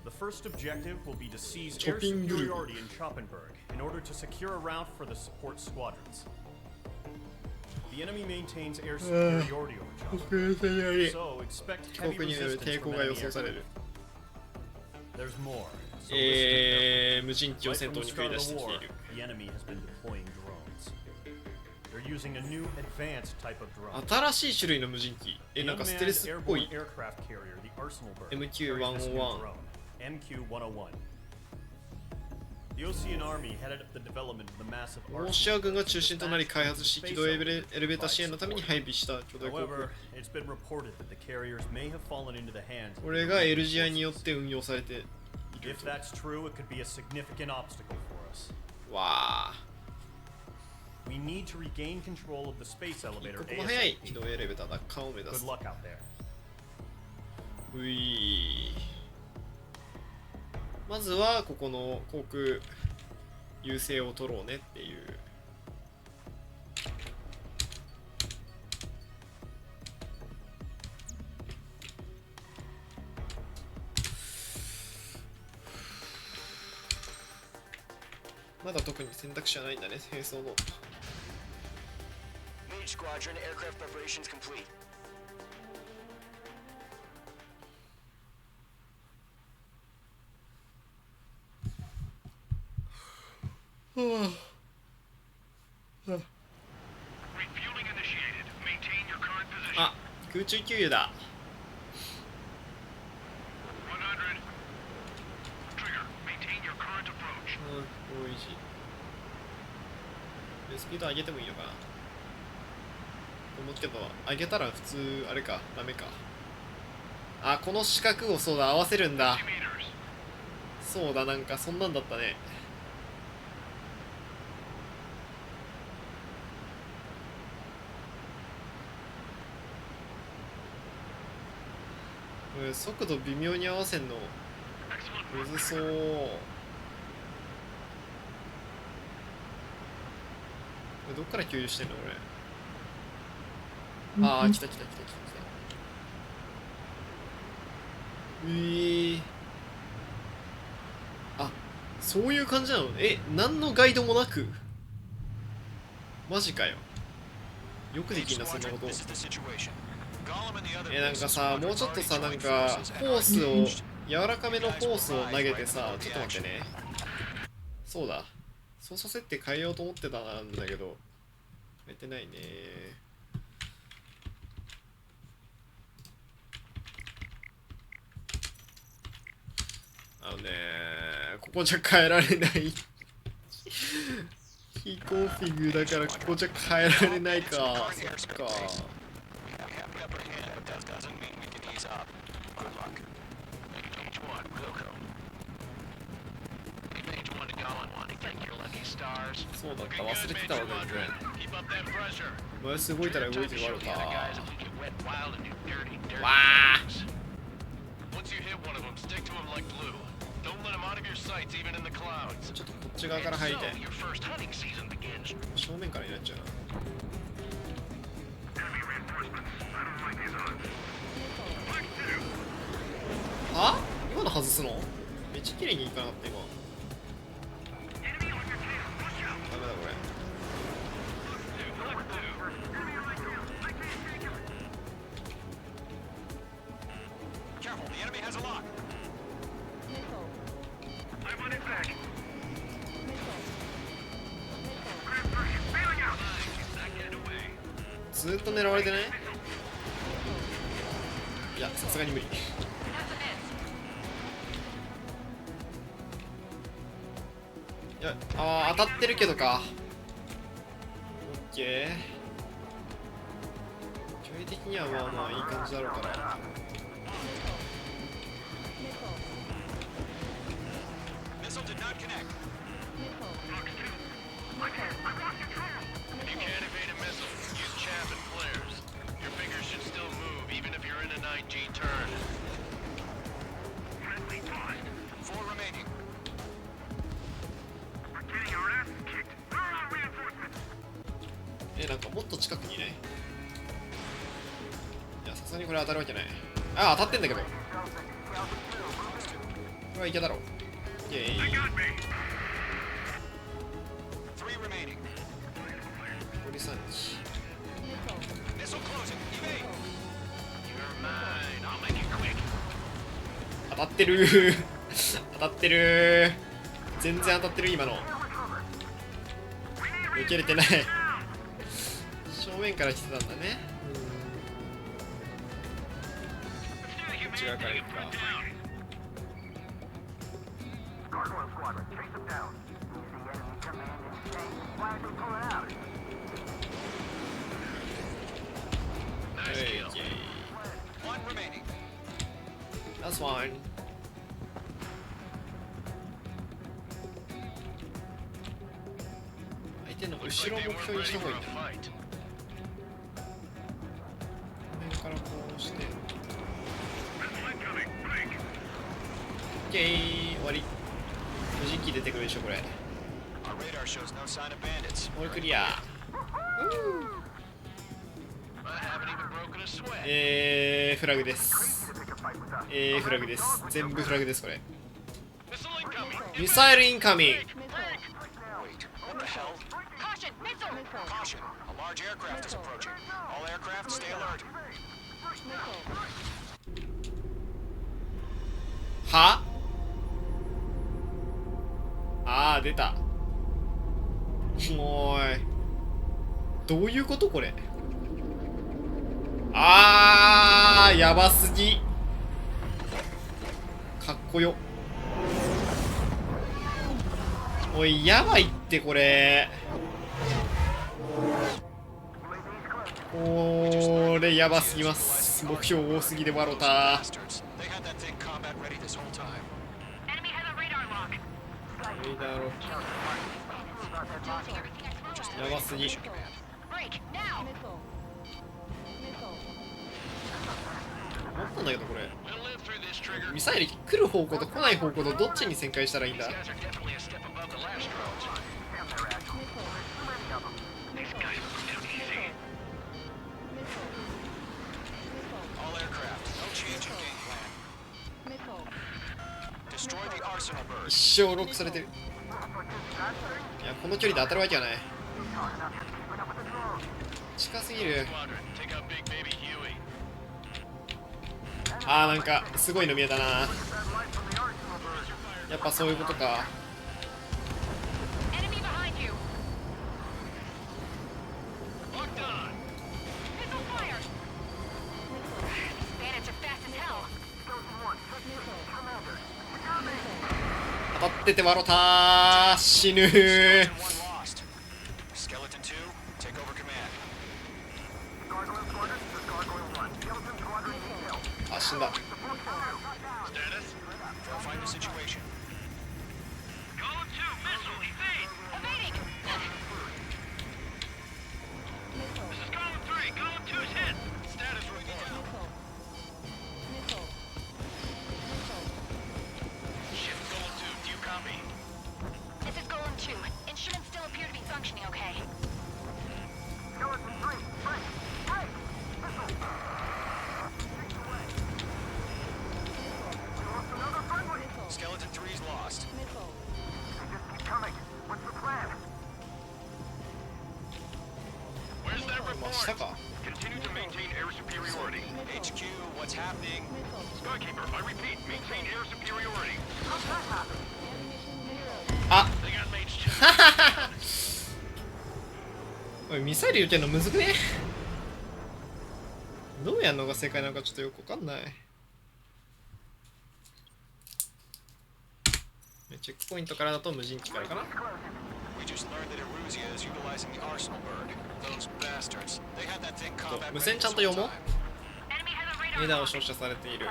The first objective will be to seize Chopping air blue. superiority in Choppenburg in order to secure a route for the support squadrons. The The enemy maintains air superiority over Java, so expect heavy 国による resistance 抵抗 from が予 enemy 想され aircraft. る。 There's more. So listen carefully. 無人機を Right 戦 from 闘 the に繰り start 出 of し the てきて war, いる。 the enemy has been deploying drones. They're using a new advanced type of drone. 新しい種類の無人機。なんかステルスっぽい。MQ-101。MQ-101. The Ocean Army headed up the development of the massive ロシア軍が中心となり開発し、軌道エレベーター支援のために配備した巨大航空 However, it's been reported that the carriers may have fallen into the hands of これが LGI によって運用されている If that's true, it could be a significant obstacle for us. わあ We need to regain control of the space elevator ここも早い ASAP. 軌道エレベーター奪還を目指 Good す luck out there. ういまずはここの航空優勢を取ろうねっていうまだ特に選択肢はないんだね並走の Mage Squadron, aircraft preparations complete. あ、空中給油だ。おいしい。スピード上げてもいいのかな。思うけど、上げたら普通あれか、ダメか。あ、この四角をそうだ、合わせるんだ。そうだ、なんかそんなんだったね。これ速度微妙に合わせんのむずそう。これどっから給油してんのこれ。ああ、来た来た来た来た来た。あ、そういう感じなの。何のガイドもなくマジかよ。よくできんな、そんなこと。なんかさ、もうちょっとさ、なんかホースを柔らかめのホースを投げてさ、ちょっと待ってね。そうだ、操作設定変えようと思ってたんだけど変えてないね。ここじゃ変えられない非コンフィグだからここじゃ変えられないか。そっか。そうだった、忘れてたわ、全然。マウス動いたら動いて終わるか。わあ。ちょっとこっち側から入りたい。正面からになっちゃうな。は？今の外すの？めっちゃ綺麗にいかなかった今。ダメだこれ。ずーっと狙われてない？いや、さすがに無理。いや、当たってるけどか。オッケー。距離的にはまあまあいい感じだろうから。なんかもっと近くにいない？いや、さすがにこれ当たるわけない。あ、当たってんだけど。これはいけだろ。イェーイ。堀さんち。当たってる当たってる全然当たってる今の受けれてない正面から来てたんだねこっち側から行くかThat's fine. 相手の後ろを目標にした方がいいんだ。この辺からこうして。OK 終わり。無人機出てくるでしょこれ。オールクリア。フラグです。フラグです。全部フラグです、これ。ミサイルインカミング。はあー、出た。もうい。どういうことこれ。あー、やばすぎ。かっこよ。おい、やばいってこれ。これやばすぎます。目標多すぎで笑ったやばすぎ。思ったんだけどこれミサイル来る方向と来ない方向とどっちに旋回したらいいんだ。一生ロックされてる。いやこの距離で当たるわけはない。近すぎる。あーなんかすごいの見えたな。やっぱそういうことか。当たってて笑ったー。死ぬー。あ、死んだ。下か。あおいミサイル言うてんのむずくね。どうやんのが正解なのかちょっとよくわかんない。チェックポイントからだと無人機からかな。無線ちゃんと読もう。レーダーを照射されている。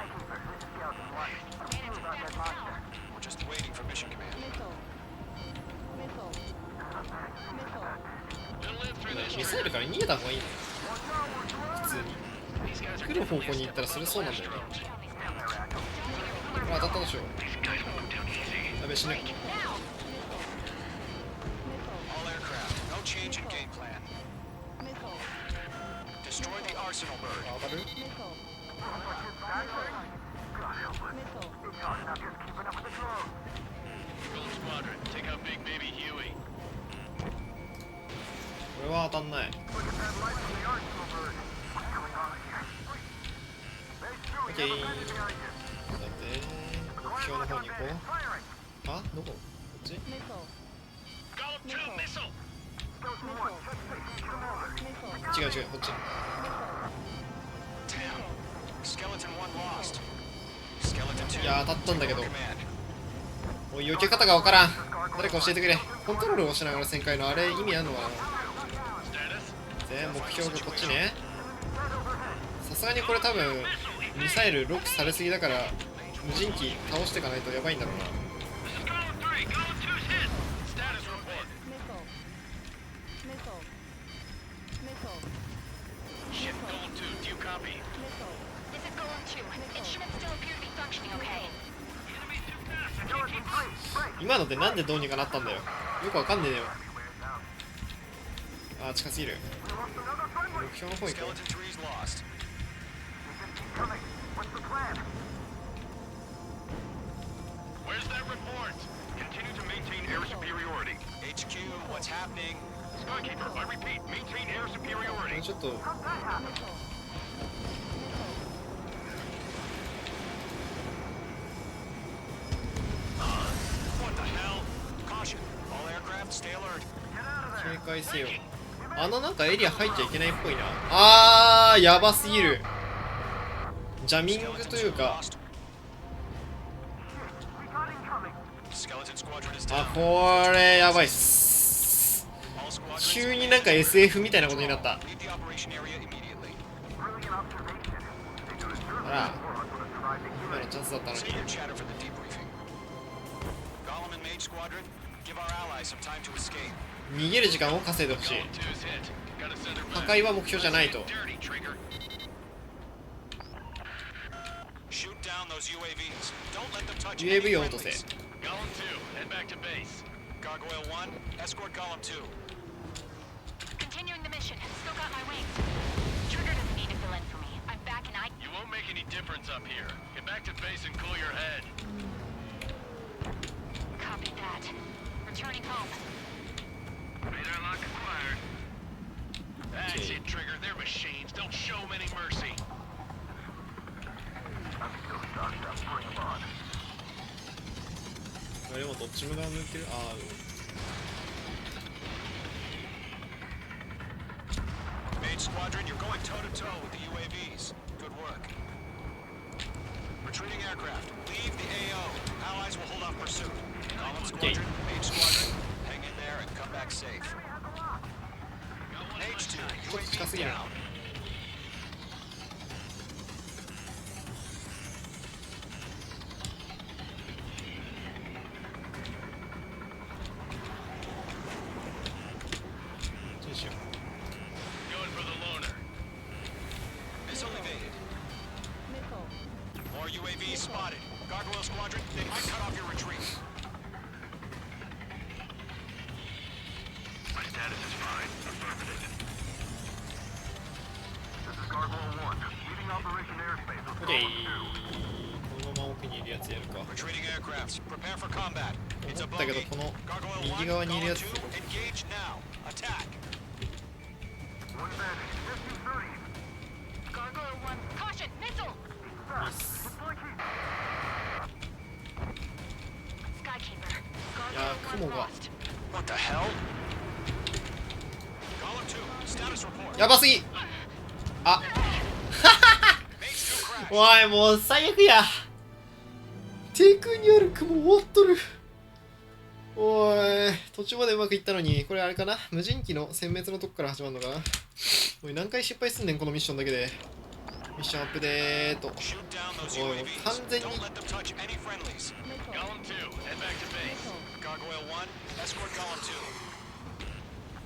ミサイルから逃げた方がいいの普通に。来る方向に行ったらそれそうなんだよね。当たったでしょ。やべ死ぬ。当たる？これは当たんない。オッケー。だって目標の方に行こう。あ、どこ？こっち？違う違う、こっち。いやー当たったんだけど、おい避け方がわからん。誰か教えてくれ。コントロールをしながら旋回のあれ意味あるのかな。目標がこっちね。さすがにこれ多分ミサイルロックされすぎだから無人機倒していかないとやばいんだろうな。今のでなんでどうにかなったんだよ。よくわかんねえよ。あー近すぎる。目標の方行こう。Where's that report? Continue to maintain air superiority. HQ, what's happening? Skykeeper, I repeat, maintain air superiority. ちょっとWhat the hell? Caution, all aircraft stay alert. 警戒せよ。あのなんかエリア入っちゃいけないっぽいな。あーやばすぎる。ジャミングというか、あこれやばいっす。急になんか SF みたいなことになった。あら今のチャンスだったのに。逃げる時間を稼いでほしい。破壊は目標じゃないと。UAV を落とせ。Continuing the mission. Still got my wings. Trigger doesn't need to fill in for me. I'm back and You won't make any difference up here. Get back to base and cool your head. Copy that. Returning home. Radar lock acquired. That's it, Trigger. They're machines. Don't show them any mercy. あれもどっちも側向いてる。ああMain squadron, you're going toe-to-toe with the UAVs. Good work. Retreating aircraft. Leave the AO. Allies will hold off pursuit. Column squadron, main squadron, hang in there and come back safe. H2, UAV down. どうしよ Going for the loner. Missile evaded. More UAVs spotted. Gargoyle squadron, they might cut off your retreat. My status is fine. Affirmative. This is Gargoyle 1. Leaving Operation Airspace. う。オッケー。このまま奥にいるやつやるか。 Retreating aircrafts, prepare for combat. It's a 思ったけど bogey. この Gargoyle 右 1, 側にいる Golem やつ。 2, engage now. Attack. One bandit. Distance 30. Gargoyle 1. Caution! Missile! ナイス。 Skykeeper. いや Gargoyle 雲 1 が lost. What the hell? Golem 2, status report. やばすぎ。あ Mage 2 crash. おいもう最悪や。低空にある雲終わっとる。おい途中までうまくいったのに、これあれかな、無人機の殲滅のとこから始まるのかな。おい何回失敗すんねんこのミッションだけで。ミッションアップデート。 Shoot down those おい UAVs. 完全に Don't let them touch any friendlies. Golem 2, head back to base. Gargoyle 1, escort Golem 2.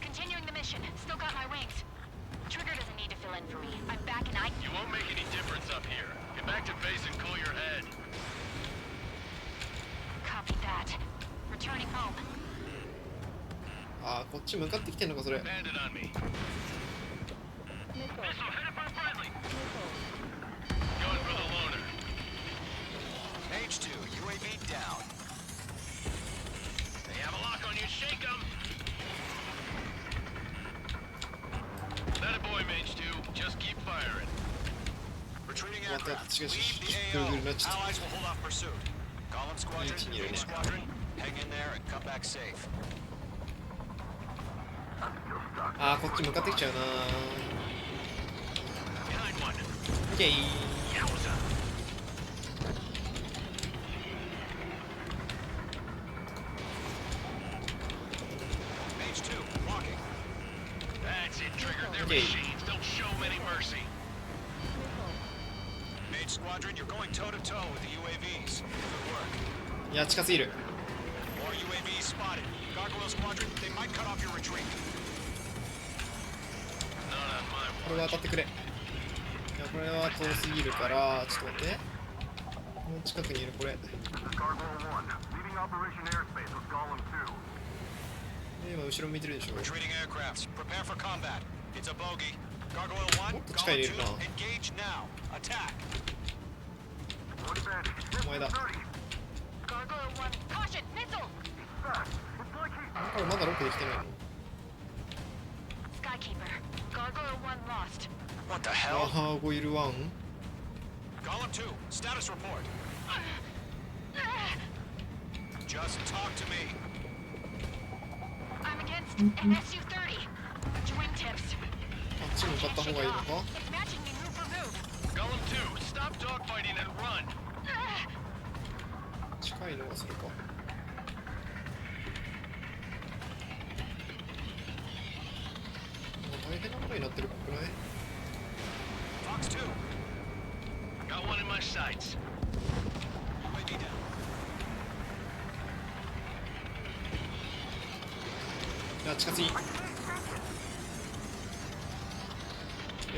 Continuing the mission. Still got my wings. Trigger doesn't need to fill in for me. I'm back and I... You won't make any difference up here. Get back to base and cool your head. Copy that. Returning home. あーこっち向かってきてんのかそれ。 Bandit on me. Missile headed for friendly. Going for the loner. H2, UAV down. They have a lock on you. Shake them. That a boy, Mage 2. Just keep firing. Retreating aircraft. ちがぐるぐるになっちゃった。位置にいるね。あー、こっち向かってきちゃうな。オッケー。いや、近すぎる。これは当たってくれ。いや、これは遠すぎるから、ちょっと待って。この近くにいるこれ。今後ろ向いてるでしょ。もっと近いにいるな。お前だ。だからまだロックできてないの。ガーゴイル1。あっちに向かった方がいいのか。近いのはそれか。大変なことになってるっぽくない？いや、近すぎ。て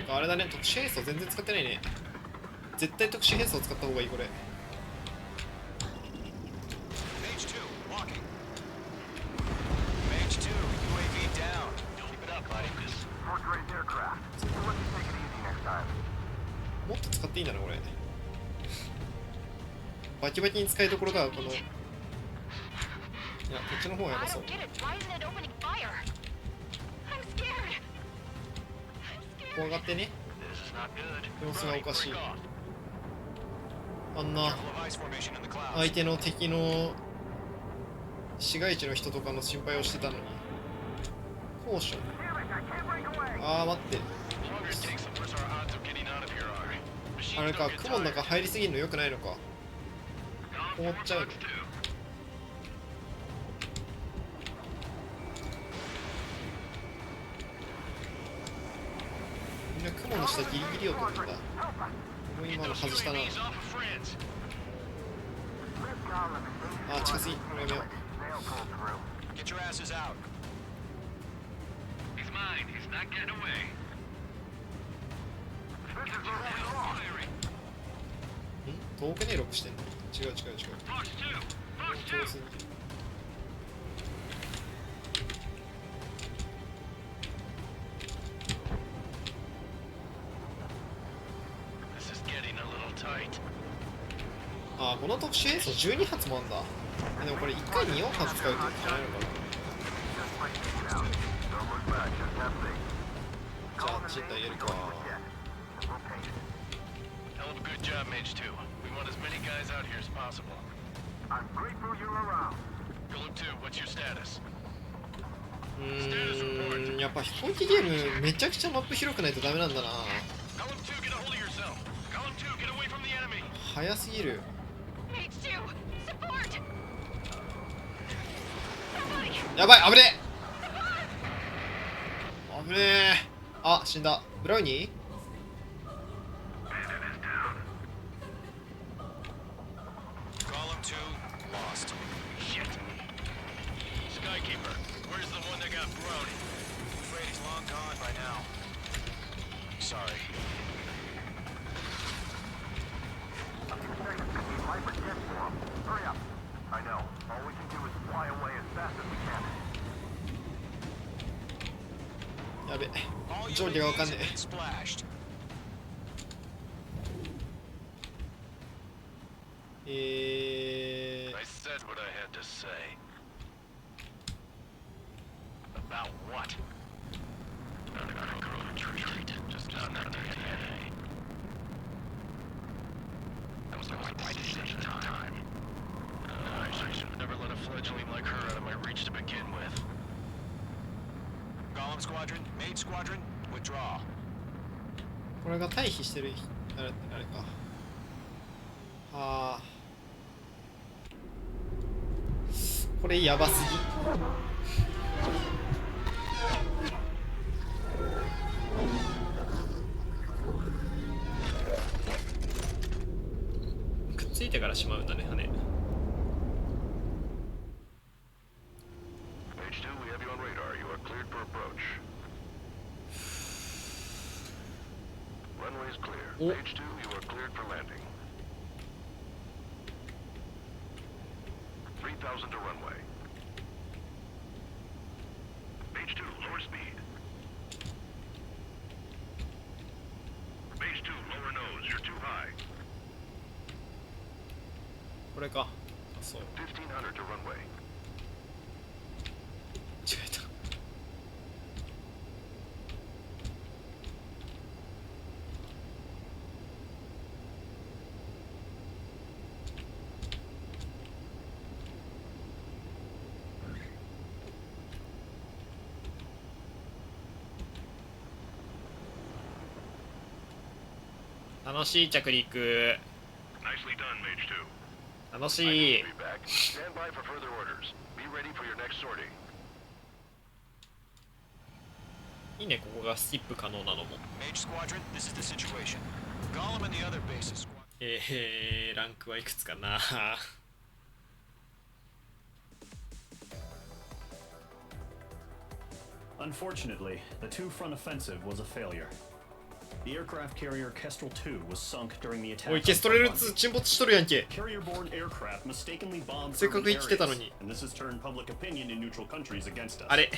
かあれだね、特殊兵装全然使ってないね。絶対特殊兵装使った方がいいこれ。もっと使っていいんだなこれ。バキバキに使いどころがこの。いや、こっちの方がやばそう。怖がってね。様子がおかしい。あんな相手の敵の市街地の人とかの心配をしてたのに。高所。あー、待って。あれか、雲の中入りすぎるのよくないのか。凍っちゃうの。みんな雲の下ギリギリを取るんだ。もう今の外したな。あ、近すぎ。これやめよう。遠くねえロックしてんの。違う違う違う。遠すぎる。あ、この特殊兵装12発もあんだ。でもこれ1回に4発使うってことじゃないのかな。じゃああっち行ったら入れるか。やっぱ飛行機ゲームめちゃくちゃマップ広くないとダメなんだな。早すぎる。やばい、危ねえ。危ねえ。あ、死んだ。ブラウニーやべ、上下がわかんねえ。Why did you take the time? I should have never let a fledgling like her out of my reach to begin with. Golem Squadron, Mage Squadron, withdraw. これが退避してるあれか。ああ。これやばすぎ。くっついてからしまうんだね、羽。Page 2, you are cleared for landing. 3,000 to runway. Page 2, lower speed. Page 2, lower nose, you're too high. これか。そう。1500 to runway. 違えた。楽しい着陸。Nicely done, Mage 2. 楽しい。Stand by for further orders. Be ready for your next sortie. いいね、ここがスキップ可能なのも。Mage Squadron, this is the situation. Golem and the other bases. ランクはいくつかな。Unfortunately, the two-front offensive was a failure. The aircraft carrier Kestrel 2 was sunk during the attack. おい、ケストレル2沈没しとるやんけ。 Carrier-borne aircraft mistakenly bombed せっかく urban 生きてたのに。 areas, and this has turned public opinion in neutral countries against us. あれ、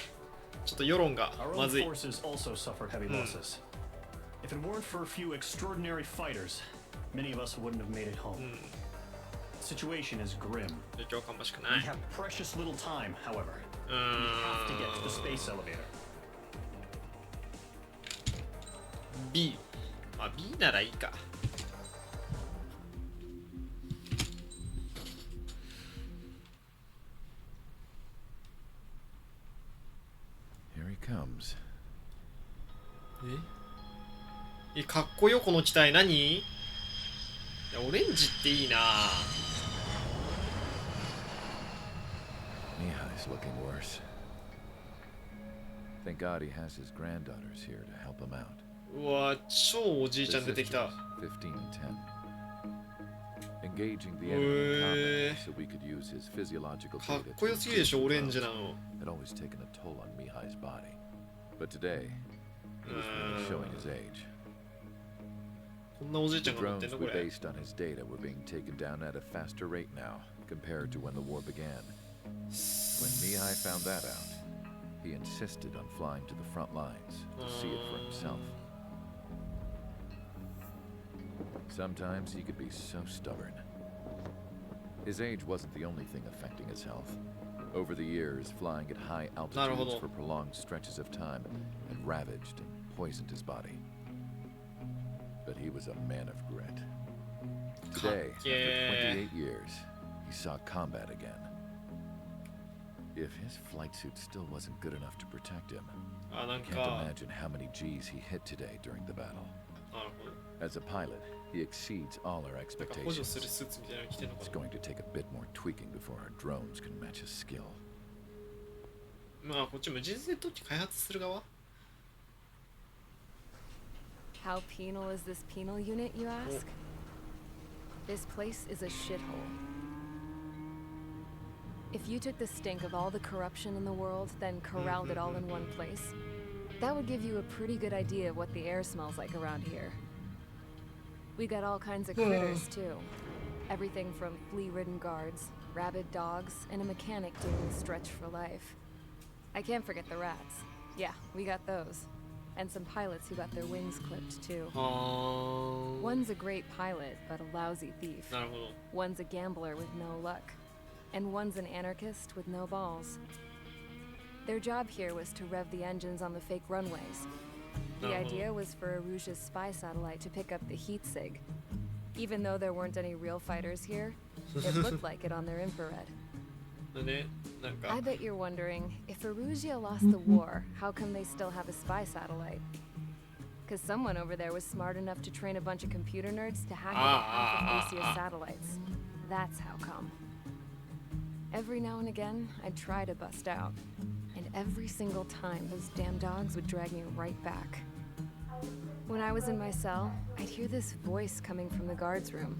ちょっと世論が Our ま own ずい。 forces also suffered heavy losses. If it weren't for a few extraordinary fighters, many of us wouldn't have made it home. The situation is grim. 状況かもしく We ない。 have precious little time, however. We have to get to the space elevator. B。まあ B ならいいか。Here he comes. え、かっこよこの機体何？いやオレンジっていいな。Mihai's looking worse. Thank God he has his granddaughters here to help him out. うわ、超おじいちゃん出てきた。 15 and 10. Engaging the enemy in combat so we could use his physiological かっ data こ to よすぎでしょ、オレンジなの。 had always taken a toll on Mihai's body. But today, he was really showing his age. こんなおじいちゃ The んが乗ってん drones のこ we れ。 based on his data were being taken down at a faster rate now compared to when the war began. When Mihai found that out, he insisted on flying to the front lines to see it for himself. Sometimes he could be so stubborn. His age wasn't the only thing affecting his health. Over the years, flying at high altitudes for prolonged stretches of time had ravaged and poisoned his body. But he was a man of grit. Today, after 28 years, he saw combat again. If his flight suit still wasn't good enough to protect him, I can't imagine how many G's he hit today during the battle. As a pilot, he exceeds all our expectations. It's going to take a bit more tweaking before our drones can match his skill. まあこっち無人戦闘機開発する側？ How penal is this penal unit, you ask? This place is a shithole. If you took the stink of all the corruption in the world, then corralled it all in one place, that would give you a pretty good idea of what the air smells like around here. We got all kinds of critters, too. Everything from flea-ridden guards, rabid dogs, and a mechanic doing stretch for life. I can't forget the rats. Yeah, we got those. And some pilots who got their wings clipped, too. One's a great pilot, but a lousy thief. One's a gambler with no luck. And one's an anarchist with no balls. Their job here was to rev the engines on the fake runways. The idea was for Aruja's spy satellite to pick up the heat sig. Even though there weren't any real fighters here, it looked like it on their infrared. ね、なんか I bet you're wondering, if Erusea lost the war, how come they still have a spy satellite? Because someone over there was smart enough to train a bunch of computer nerds to hack into half of Osea's satellites. That's how come. Every now and again, I'd try to bust out. And every single time, those damn dogs would drag me right back. When I was in my cell, I'd hear this voice coming from the guards room.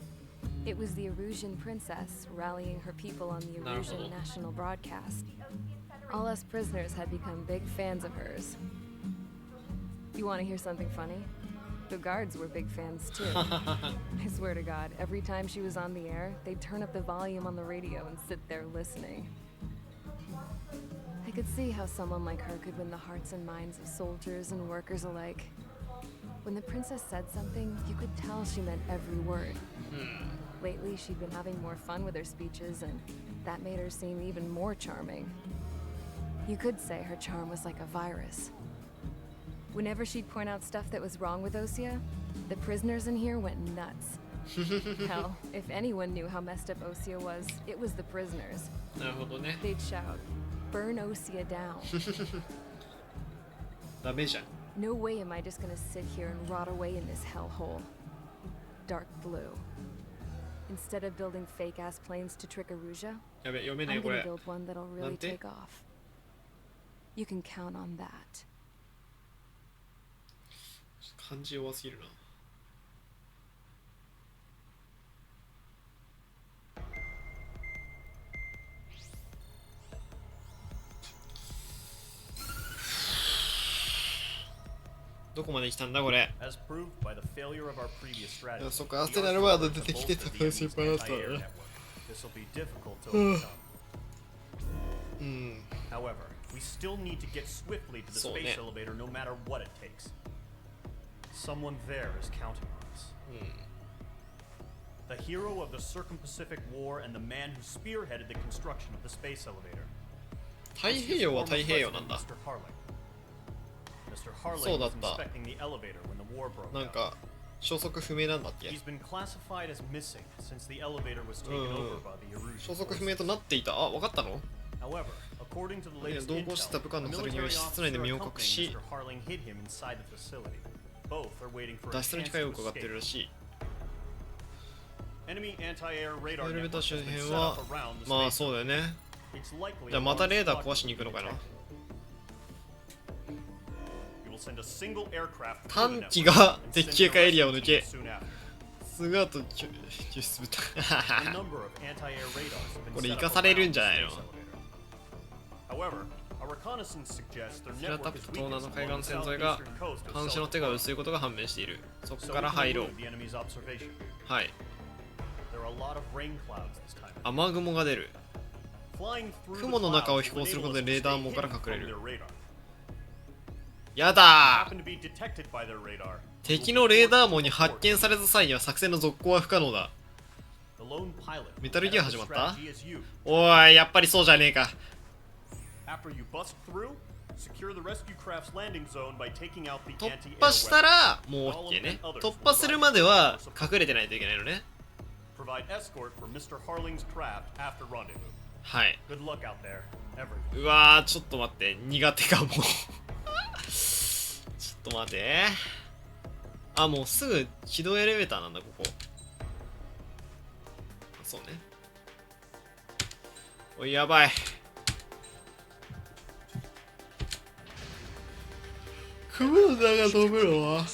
It was the Erusian princess rallying her people on the Erusian national broadcast. All us prisoners had become big fans of hers. You want to hear something funny? The guards were big fans too. I swear to God, every time she was on the air, they'd turn up the volume on the radio and sit there listening. I could see how someone like her could win the hearts and minds of soldiers and workers alike. When the princess said something, you could tell she meant every word. Lately, she'd been having more fun with her speeches, and that made her seem even more charming. You could say her charm was like a virus. Whenever she'd point out stuff that was wrong with Osea, the prisoners in here went nuts. Hell, if anyone knew how messed up Osea was, it was the prisoners. なるほどね。 They'd shout, "Burn Osea down." ダメじゃん。 No way am I just gonna sit here and rot away in this hellhole. Dark blue. Instead of building fake-ass planes to trick Erusea, やべ、読めねえ I'm こ gonna れ。 build one that'll really なんて？ take off. You can count on that. 漢字弱すぎるな。どこまで来たんだこれ。 As proved by the failure of our previous strategy, そっか、アステナルワード出てきて高い心配だったんだね。 this will be difficult to overcome. うん。 However, we still need to get swiftly to the そうね。 space elevator no matter what it takes. Someone there is counting on us. The hero of the Circum-Pacific War and the man who spearheaded the construction of the space elevator. 太平洋は太平洋なんだ。 Mr. Harling. Mr. そう Harling だ was った。 inspecting the elevator when the war broke なん out. か消息不明なんだっけ。 He's been classified as missing since the elevator was taken over by the Erusian 消息不 forces. 明となっていた。あ、わかったの？ However, according to the いや latest 同 intel, 行してた部下 a のそれに military より室 officer 内で身を隠 accompanying し Mr. Harling hid him inside the facility. Both are waiting for a 脱出の chance 機会を to 伺っている escape. らしい。 Enemy anti-air radar エレベーター network 周 has been 辺 set は up around the まあ space. そうだよね。 It's likely じゃあ a また large レーダー squad 壊しに行くのかな。 will send a single aircraft to the 短 network 期が and 敵 send 警 a 戒エリアを rescue 抜け team soon after. すぐあと救出部隊 A number of anti-air radars have been これ set 生 up かされる around ん the じゃない space の。 elevator. However, our reconnaissance suggests their フラタ network プ is 東南 weakest の海 along 岸 the 線沿いが southeastern coast of 監視の South 手が Dakota. 薄いことが判明している。そこ So か we ら can 入ろう。 elude the enemy's observation. はい。 There are a lot of rain clouds this time. 雨雲が出る。 Flying through the 雲の中を clouds 飛 will 行する enable こと us で to レーダー stay 網から hidden 隠 from れる。 their radar. やだ Happen to be detected by their radar. 敵のレーダー網に発見された際には作戦の続行は不可能だ。 The lone pilot メタルギア始まった？ strategy is you. おい、やっぱりそうじゃねえか。 After you bust through, secure the rescue craft's landing zone by taking out the 突 anti-air 破した weapons. らもう OK ね。突破するまでは隠れてないといけないのね。 Provide escort for Mr. Harling's craft after rendezvous. はい。 Good luck out there, everyone. うわー、ちょっと待って。苦手かも。ちょっと待て。あ、もうすぐ起動エレベーターなんだ、ここ。そうね。おい、やばい。雲の中飛ぶのは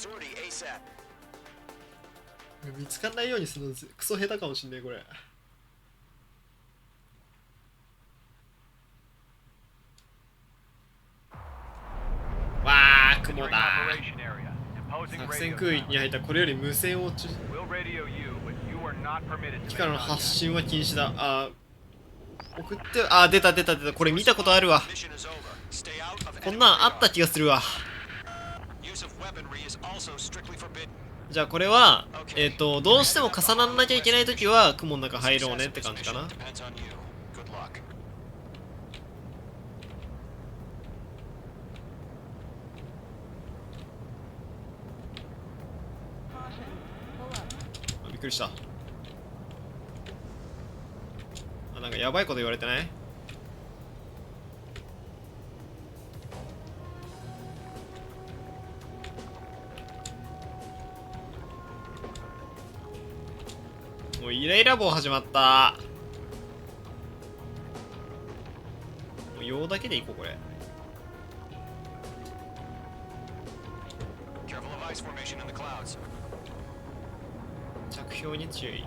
見つかんないようにするのクソ下手かもしんねえ、これ。わー、雲だ。作戦空域に入ったこれより無線を機からの発信は禁止だ。送って、出た。これ見たことあるわ。こんなんあった気がするわ。じゃあこれは、どうしても重ならなきゃいけないときは雲の中入ろうねって感じかな。っくりした。あ、なんかやばいこと言われてない？もうイライラ棒始まった。もう用だけでいこうこれ。着氷に注意。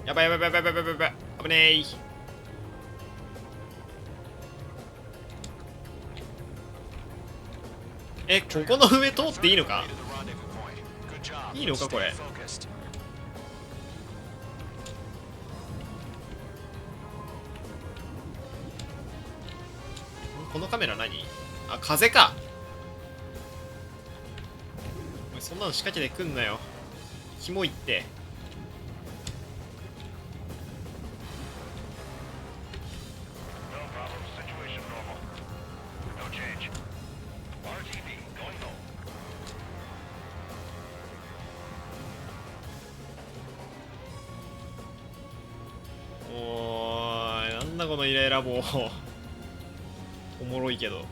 やばいやばいやばいやばいやばいやばい、危ねえ。え、ここの上通っていいのか？いいのかこれ。このカメラ何？あ、風か。おい、そんなの仕掛けてくんなよ。キモいって。おーい、なんだこのイライラ棒。おもろいけど。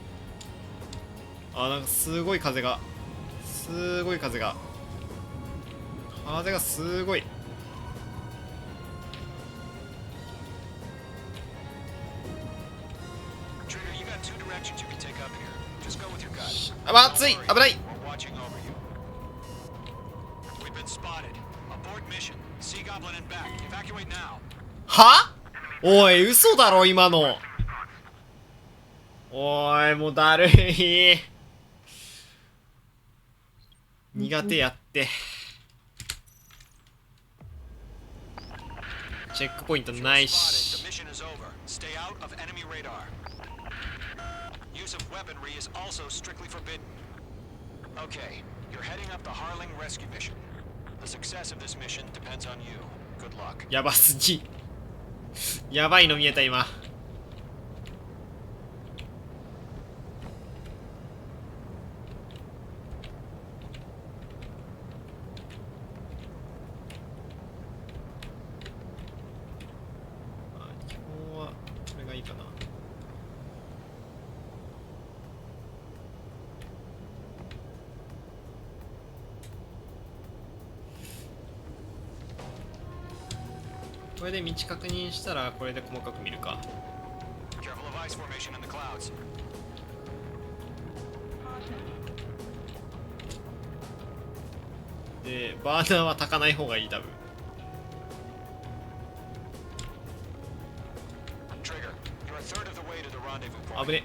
あ、なんかすごい風が。すごい風が。風がすごい。あ、まずい、危ない。は？おい、嘘だろ今の。おい、もうだるい。苦手やって。チェックポイントないし。やばすぎ。やばいの見えた今。これで道確認したらこれで細かく見るか。でバーナーは焚かない方がいい多分。危ね。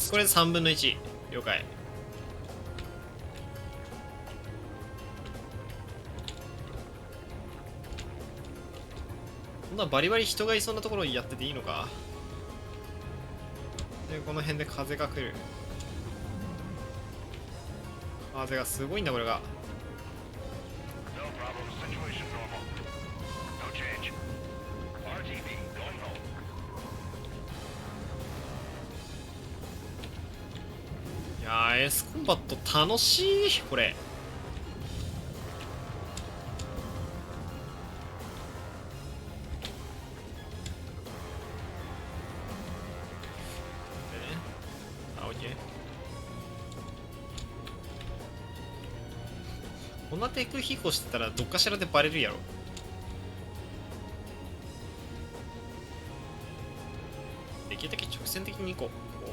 これで3分の1。了解。こんなバリバリ人がいそうなところをやってていいのか。でこの辺で風が来る。風がすごいんだこれが。いやー、エースコンバット楽しいこれ。こんなテク飛行してたらどっかしらでバレるやろ。できるだけ直線的に行こう。こ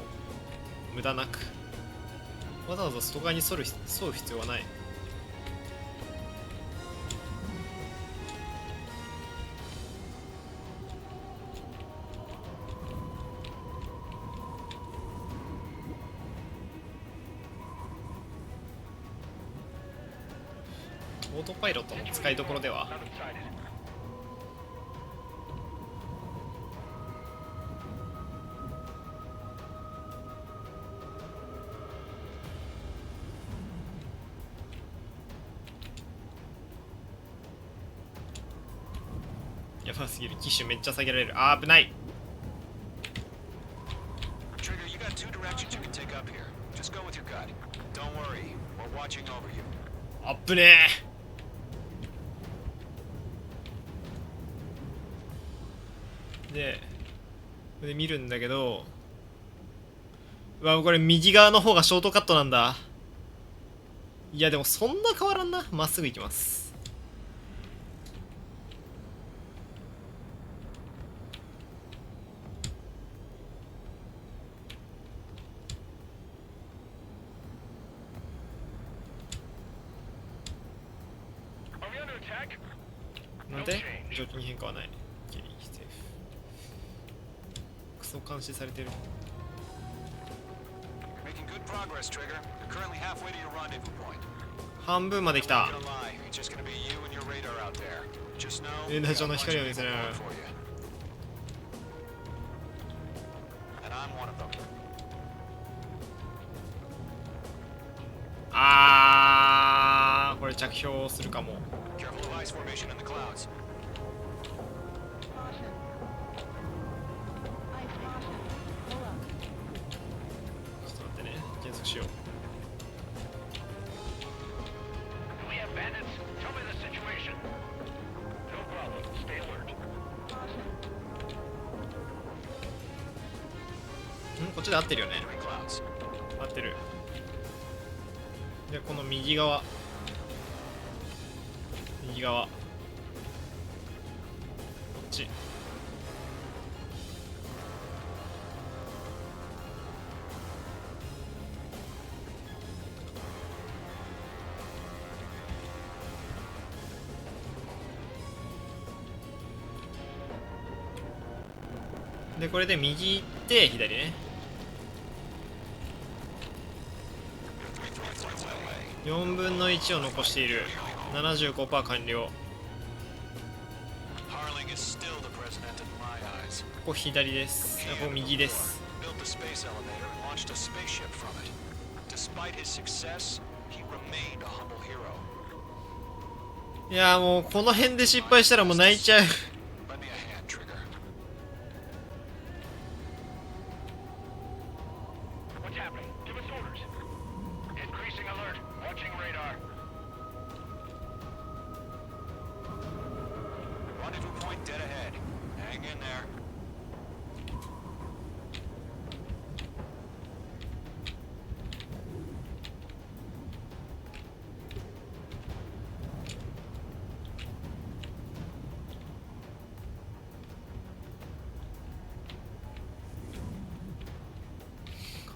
う無駄なく。わざわざ外側に沿う必要はない。オートパイロットの使いどころでは。やばすぎる。機種めっちゃ下げられる。あー危ない。あっぶねえ。で見るんだけど、うわ、これ右側の方がショートカットなんだ。いやでもそんな変わらんな。まっすぐ行きます。なんで状況に変化はない。クソ監視されてる。半分まで来た。レーダー上の光を見せる。これ着氷するかも。ちょっと待ってね、減速しよう。こっちで合ってるよね。合ってる。で、この右側こっち。でこれで右行って左ね。4分の1を残している。75% 完了。ここ左です。ここ右です。いやもうこの辺で失敗したらもう泣いちゃう。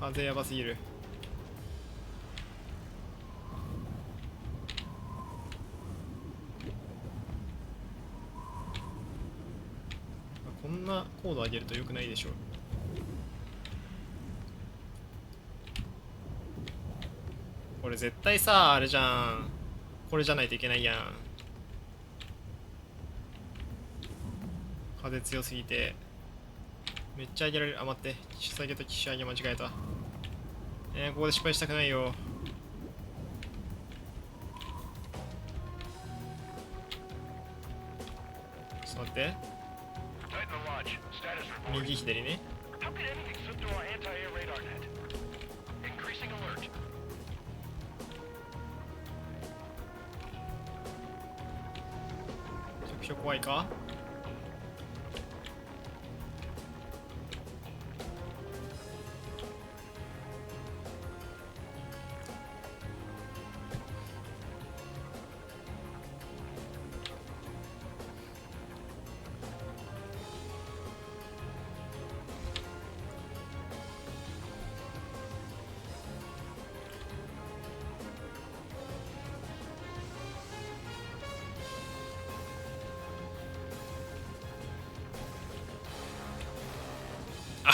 風やばすぎる。こんな高度上げると良くないでしょう。これ絶対さあれじゃん。これじゃないといけないやん。風強すぎてめっちゃ上げられる。あ、待って、機種下げと機種上げ間違えた。ここで失敗したくないよ。ちょっと待って。右左ね。着氷怖いか。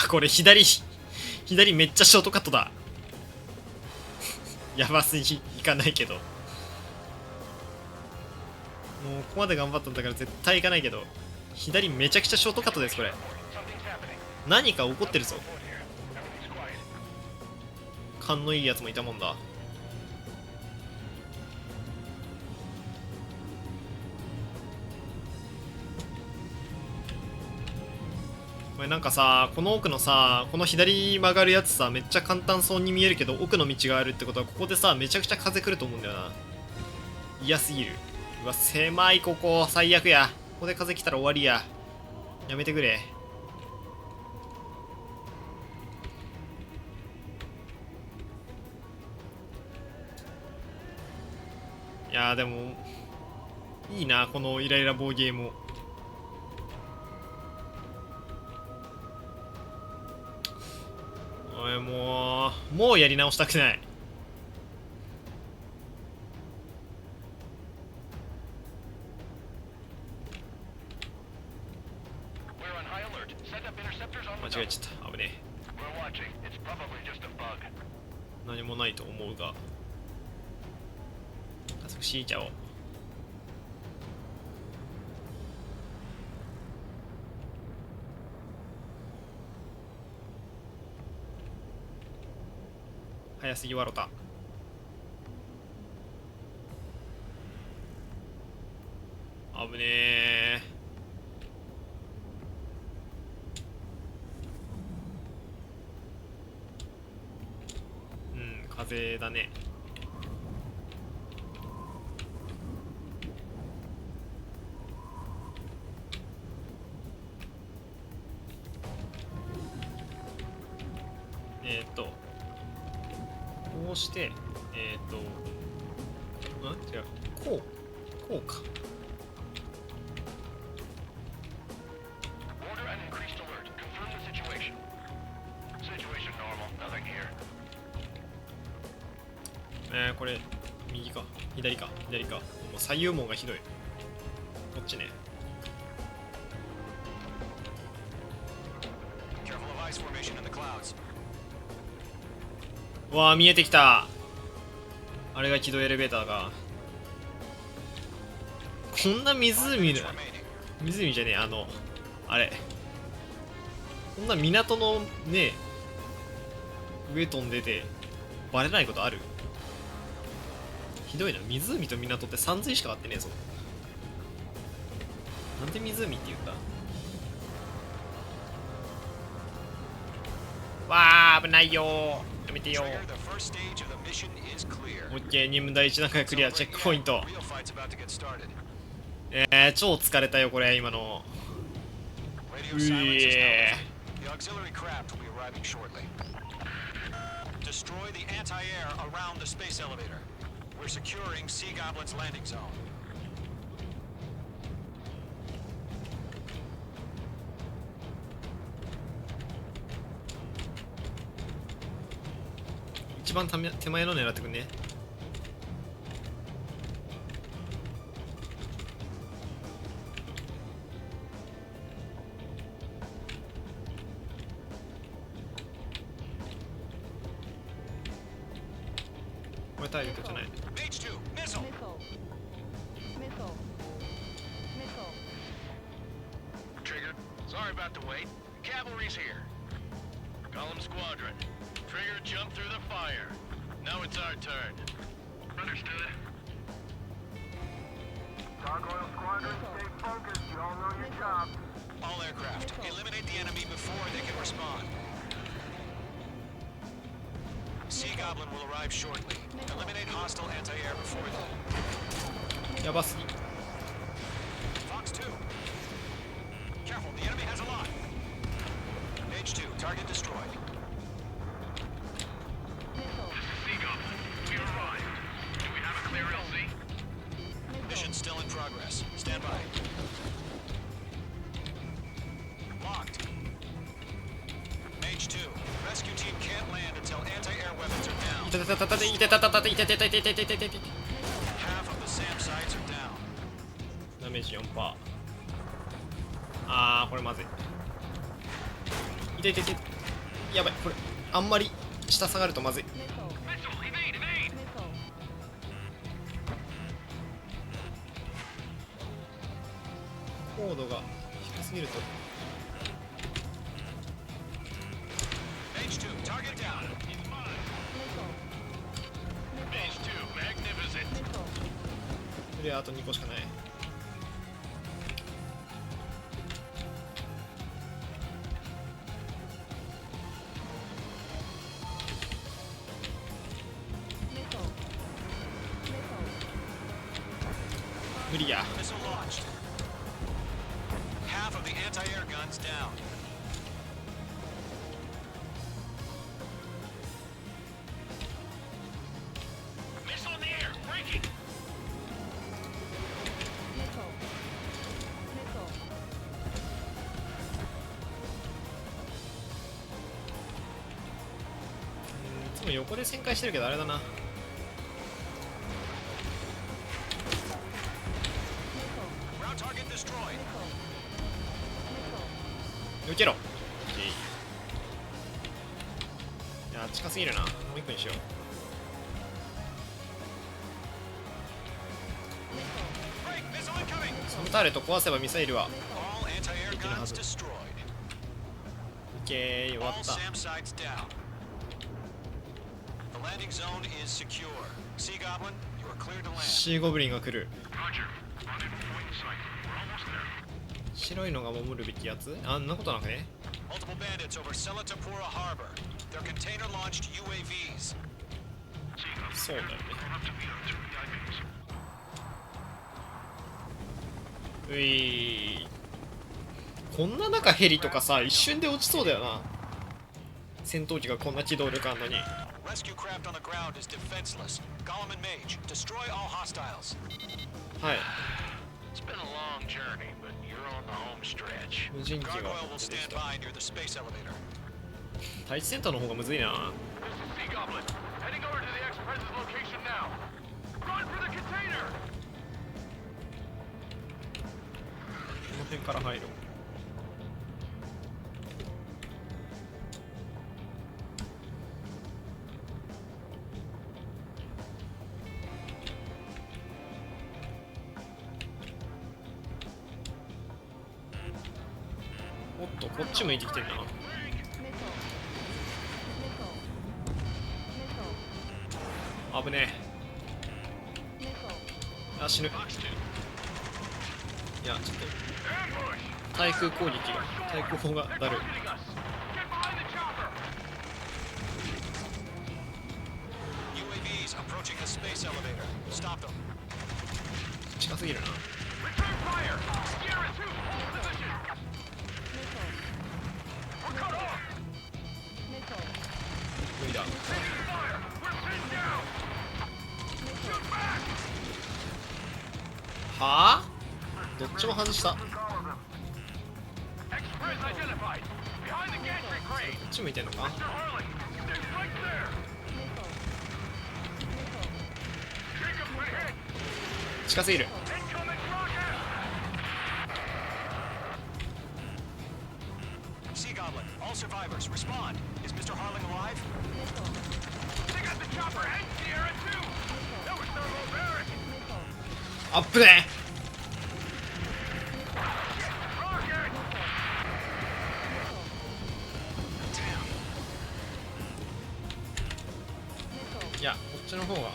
これ左めっちゃショートカットだ。やばすぎいかないけど、もうここまで頑張ったんだから絶対いかないけど、左めちゃくちゃショートカットです。これ何か起こってるぞ。勘のいいやつもいたもんだ。これなんかさ、この奥のさ、この左曲がるやつさ、めっちゃ簡単そうに見えるけど奥の道があるってことは、ここでさめちゃくちゃ風来ると思うんだよな。嫌すぎる。うわ、狭いここ。最悪や。ここで風来たら終わりや。やめてくれ。いやーでも、いいな、このイライラ棒ゲームも。おい、もうやり直したくない。間違えちゃった。危ねえ。何もないと思うが、加速しちゃおう。早すぎわろた。危ねえ。うん、風だね。こうして、違う、こうか。これ、右か、左か。もう左右門がひどい。こっちね。うわあ、見えてきた。あれが軌道エレベーターか。こんな湖じゃねえ、あれ。こんな港のね、上飛んでて、バレないことある？ひどいな。湖と港ってさんずいしか合ってねえぞ。なんで湖って言った？わあ、危ないよー。やめてよ。オッケー、任務第1段階クリア。チェックポイント。超疲れたよこれ今の。うえ一番手前の狙ってくんね。これターゲットじゃない。Trigger, sorry about the wait. Cavalry's here. Column squadron. Trigger jumped through the fire. Now it's our turn. Understood. Gargoyle Squadron, stay focused. You all know your job. All aircraft, eliminate the enemy before they can respond. Sea Goblin will arrive shortly. Eliminate hostile anti-air before then. やばすぎ。 Fox 2. Careful, the enemy has a lot. Page 2, target destroyed. Sea Goblin, we arrived. Do we have a clear LZ? Mission still in progress. Stand by. Locked. Mage 2. Rescue team can't land until anti-air weapons are down. いたたたたたいたたたたたいたたたたたたたたたた。 Half of the SAM sites are down. ダメージ 4%。あー、これまずい。いたいたいた。やばい、これあんまり下下がるとまずい。高度が低すぎると。 Mage 2, target down. Phase 2, magnificent. それあと2個しかない。リア。 Missile launched. Half of the anti-air guns down. Missile in the air. Breaking. Nickel. Nickel. いつも横で旋回してるけどあれだな。 Ground target destroyed. 受けろ。いや近すぎるな。もう一個にしよう。 Break. Missile incoming. そのターレット壊せばミサイルは All anti-air guns destroyed. オッケー終わ All った。 SAM sites down. The landing zone is secure. Sea Goblin, you are clear to land. シーゴブリンが来る。 Roger. On in point in sight. We're almost there. 白いのが守るべきやつ。あんなことなくね。 Multiple bandits over Selatapura Harbor. They're container-launched UAVs. そうだよね。 We'll have to meet on 2 ういこんな中ヘリとかさ一瞬で落ちそうだよな。戦闘機がこんな機動力あんのに。 Rescue craft on the ground is defenseless. Golem and Mage, destroy all hostiles. はい。 It's been a long journey, but you're on the home stretch. 無人機が Gargoyle 出 will てき stand た。 by near the space elevator. 対地センターの方がむずいな。 This is Sea Goblin. Heading over to the Express's location now. Run for the container! この辺から入ろう。おっとこっち向いてきてるな。 Nickel. Nickel. 危ね Nickel. え。あ死ぬ。いやちょっと対空攻撃が対空砲がだる。 Get behind the chopper! UAVs approaching the space elevator. Stop them. 近すぎるな。 Return fire! Sierra 2, hold position! We're cut off! Nickel. 無理だ。 Taking fire! We're pinned down! Shoot back! はあどっちも外した。こ Express identified! Behind the gantry crane! っち向いてんのか。 Mr. Harling! Stay right there! Nickel. Jacob's been hit! 近すぎる。 Incoming rocket! Sea Goblin, all survivors, respond. Is Mr. Harling alive? They got the chopper and Sierra 2! That was thermobaric! アップね。 Rocket! いやこっちの方が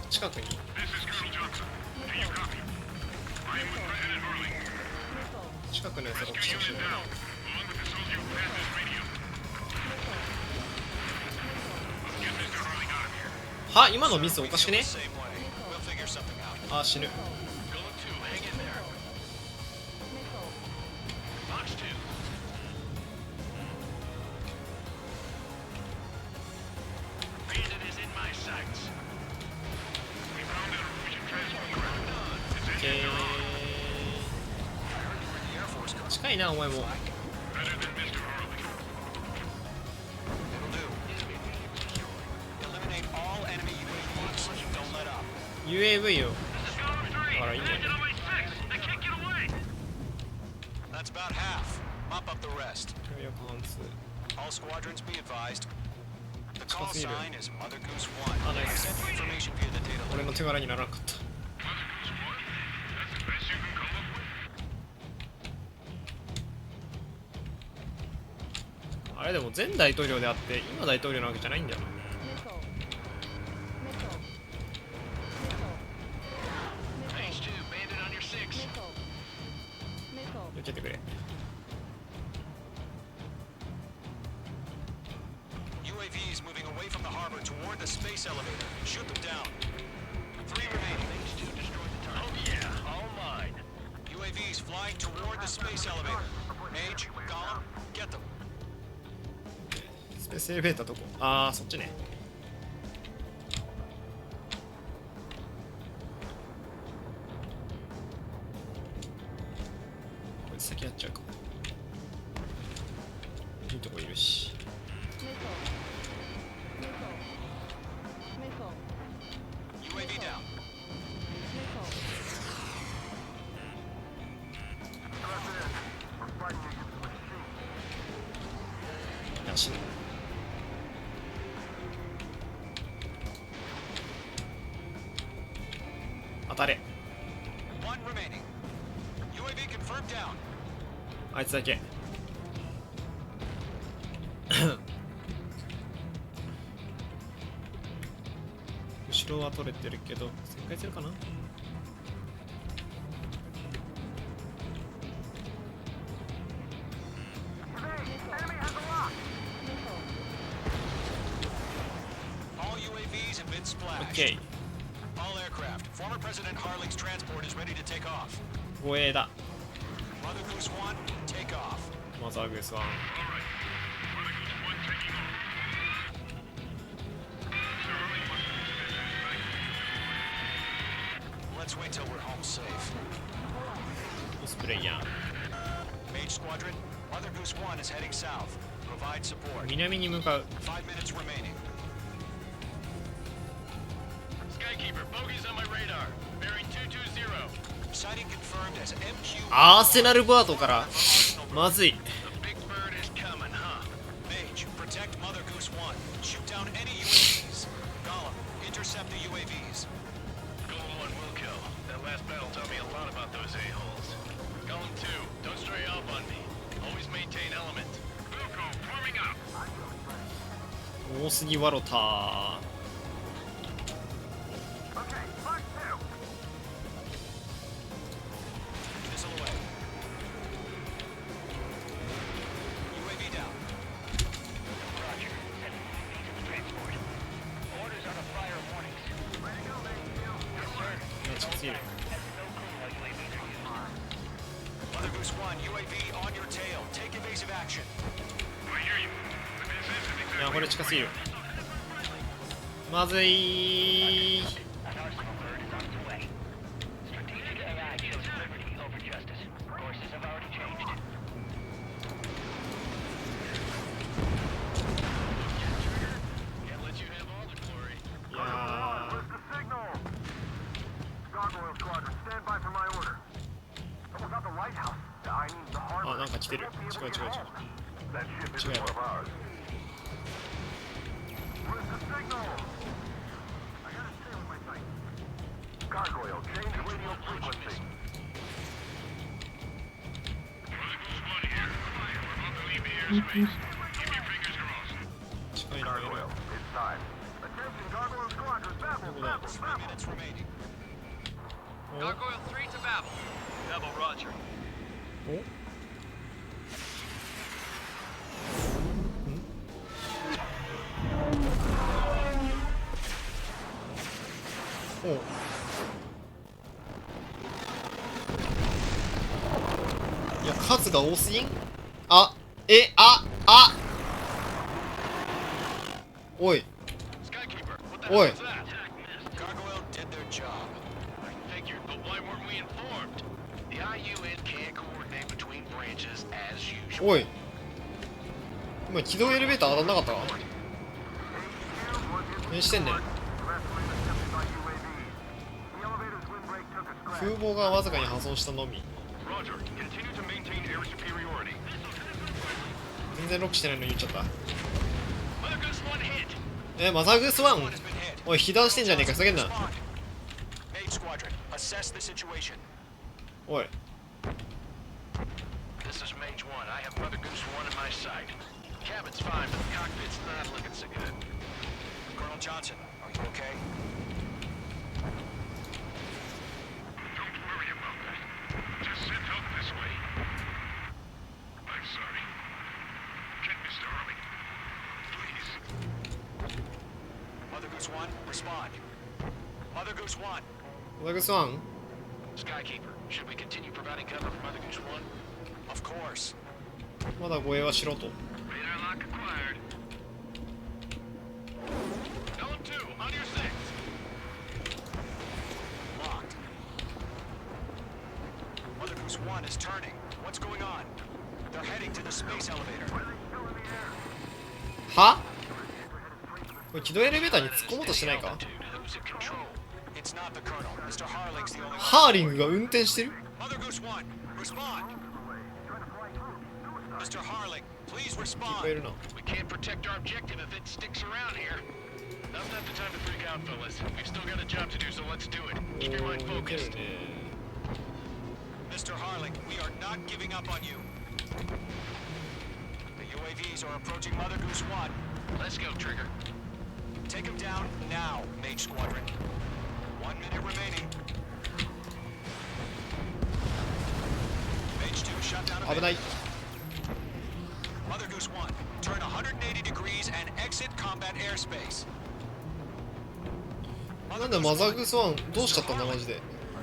近くに。 This is Colonel Johnson. Do you copy? I am with President Harling. 近くのやつが落ち Rescue たし unit down, along with the soldier who passed his radio. Let's get Mr. Harling out of here. は今のミスおかしくね。 Same way. We'll figure something out. あ死ぬ。 Going to, hang in there. Launch 2. Bandit is in my sights. We found an Norwegian transport. It's in your honor. 近いなお前も。 Better than Mr. Harling. It'll do. Eliminate all enemy UAVs. Don't let up. UAV を This is Golem 3. Alright, yeah. Bandit on my 6. I can't get away. That's about half. Mop up the rest. 共有貫通。 All squadrons be advised. The call Copy. sign is Mother Goose 1. Oh, nice. Send the information via the data 俺 link. の手柄にならなかった。 That's the best you can come up with. あれでも前大統領であって今大統領なわけじゃないんだよな。 H2, Bandit on your 6. 受けてくれ。 UAVs moving away from the harbor toward the space elevator. Shoot them down. 3, flying toward the space elevator. Mage, Gollum, get them. スペースエレベーターどこ？ああ、そっちね。こいつ先やっちゃうかも。いいとこいるし。UAV down. よし。当たれ。 One remaining. UAV confirmed down. あいつだけ。後ろは取れてるけど、旋回するかな。All UAVs have been splashed. OK。 All aircraft. Former President Harling's transport is ready to take off. 護衛だ。 Mother Goose 1, take off. マザーグースワン。Let's wait till we're home safe. オスプレイヤー。 Mage Squadron, Mother Goose 1 is heading south. Provide support. 南に向かう。 5 minutes remaining. Skykeeper, bogeys on my radar. Bearing 220. Sighting confirmed as MQ. アーセナルバートからまずい。 The big bird is coming, huh? Mage, protect Mother Goose 1. Shoot down any UAVs. Gollum, intercept the UAVs. Golem 1 will kill. That last battle taught me a lot about those a-holes. Golem 2, don't stray off on me. Always maintain element. Buko, forming up. 多すぎワロター。 Missile away. UAV down. Roger. Sending UAV to the transport. Orders on a fire warnings. Ready to go, Yes, sir. 近すぎる。 Has no clue how UAVs are used. Mother Goose 1, UAV on your tail. Take evasive action. I hear you. But this isn't いや、 exactly これ近すぎる。まずい。 An arsenal bird is on its way. Strategic AI chose liberty over justice. Courses have already changed. Can't let you have all the glory. いや The signal! Gargoyle Squadron, stand by for my order. Someone's at the lighthouse. I mean, the ー、 harbor. あ、なんか来てる。違う違う違う。 That ship isn't Chill. one of ours. Where's the signal? I gotta stay with my sight. Gargoyle, change radio frequency. Chill. 近いな。 Gargoyle, it's time. Attention, Gargoyle Squadron, babble, babble, 3 babble. minutes remaining. お Gargoyle 3 to Babel. Babel, Roger. おおいや、数が多すぎん。あ、おい Skykeeper, what the Oi. hell was that? Gargoyle did their job. I figured, but why weren't we informed? The IUN can't coordinate between branches as usual. おい今起動エレベーター当たんなかったか。何してんねん。風貌がわずかに破損したのみ。 Roger, continue to maintain air superiority. 全然ロックしてないのに言っちゃった。 Mother Goose 1 hit. マザーグースワン One has been hit. おい被弾してんじゃねえか、ふざけんな。 Respond. Mage Squadron, assess the situation. おい This is Mage 1. I have Mother Goose 1 in my sight. Cabin's fine, but the cockpit's not looking so good. Colonel Johnson, are you okay? Don't worry about that. Just send help this way. I'm sorry. Get Mr. Harley. Please. Mother Goose 1, respond. Mother Goose 1, マザーグースワン Skykeeper, should we continue providing cover for Mother Goose 1? Of course. まだ護衛はしろと。 Radar lock acquired. Zone 2, on your 6. Locked. Mother Goose 1 is turning. What's going on? They're heading to the space elevator. は？これ軌道エレベーターに突っ込もうとしてないか？ Who's in control? It's not the Colonel. Mr. Harling's the only one. ハーリングが運転してる？ Mother Goose 1, respond. Mr. Harling, please いっ respond. ぱいいるな。 We can't protect our objective if it sticks around here. Now's not the time to freak out, fellas. We've still got a job to do, so let's do it. Keep your mind おー、いける focused. ね。 Mr. Harling, we are not giving up on you. The UAVs are approaching Mother Goose 1. Let's go, Trigger. Take him down now, Mage Squadron. 1 minute remaining. Mage 2 shut down a 危ない。 Mother Goose 1, turn 180 degrees and exit combat airspace. なんでマザーグースワンどうしちゃったんだマジで。 Are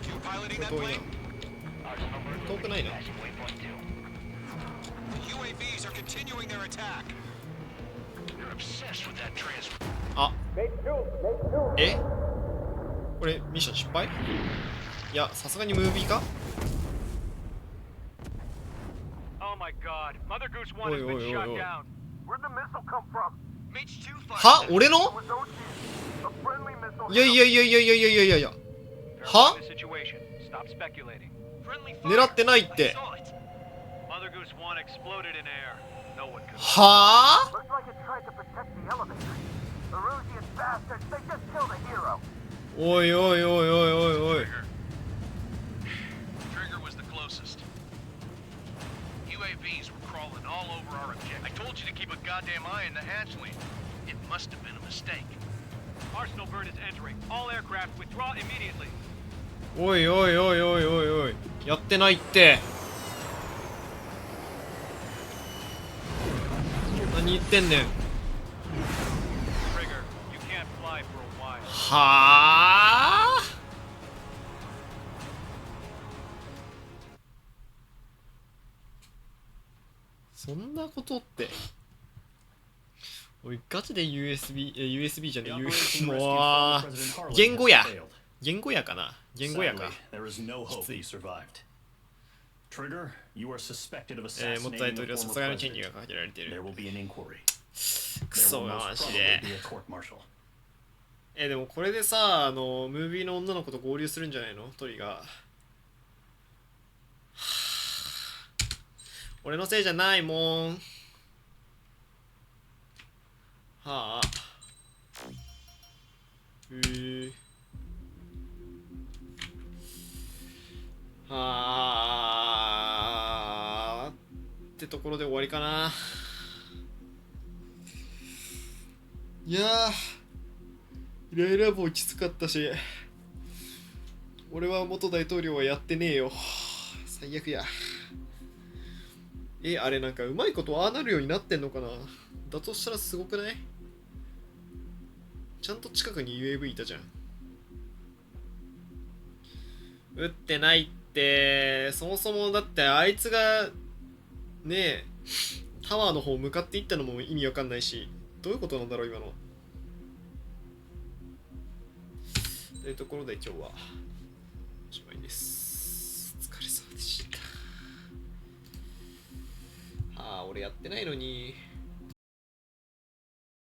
you piloting that 遠い plane? な。遠くないな。 The UAVs are continuing their attack. You're obsessed with that transfer. あ。え？これミッション失敗？いや、さすがにムービーか？ Oh my god, Mother Goose 1 has been shot down. Where'd the missile come from? Mage 2 fired. は？俺の？いやいやいやいやいやいやいやいや。は？狙ってないって。はぁ？おいおいおいおいおいおい。 Trigger was the closest. UAVs were crawling all over our objective. I told you to keep a goddamn eye on the hatchling. It must have been a mistake. Arsenal bird is entering. All aircraft withdraw immediately. おいおいおいおいおいおい。やってないって。何言ってんねん。 Trigger, you can't fly for a while. はぁ？そんなことって。おい、ガチで USB じゃねえ、もう言語や。言語やかな。言語やか。きつい。元大統領殺害の権利がかけられている。クソがマジで。でもこれでさ、ムービーの女の子と合流するんじゃないの？トリが。俺のせいじゃないもん。はあ。はあ。ってところで終わりかな。いやー、イライラもきつかったし、俺は元大統領はやってねえよ。最悪や。あれなんかうまいことああなるようになってんのかな。だとしたらすごくない？ちゃんと近くに UAV いたじゃん。撃ってないって、そもそもだってあいつがねえタワーの方向かっていったのも意味わかんないし、どういうことなんだろう今の。というところで今日はおしまいです。お疲れ様でした。俺やってないのに。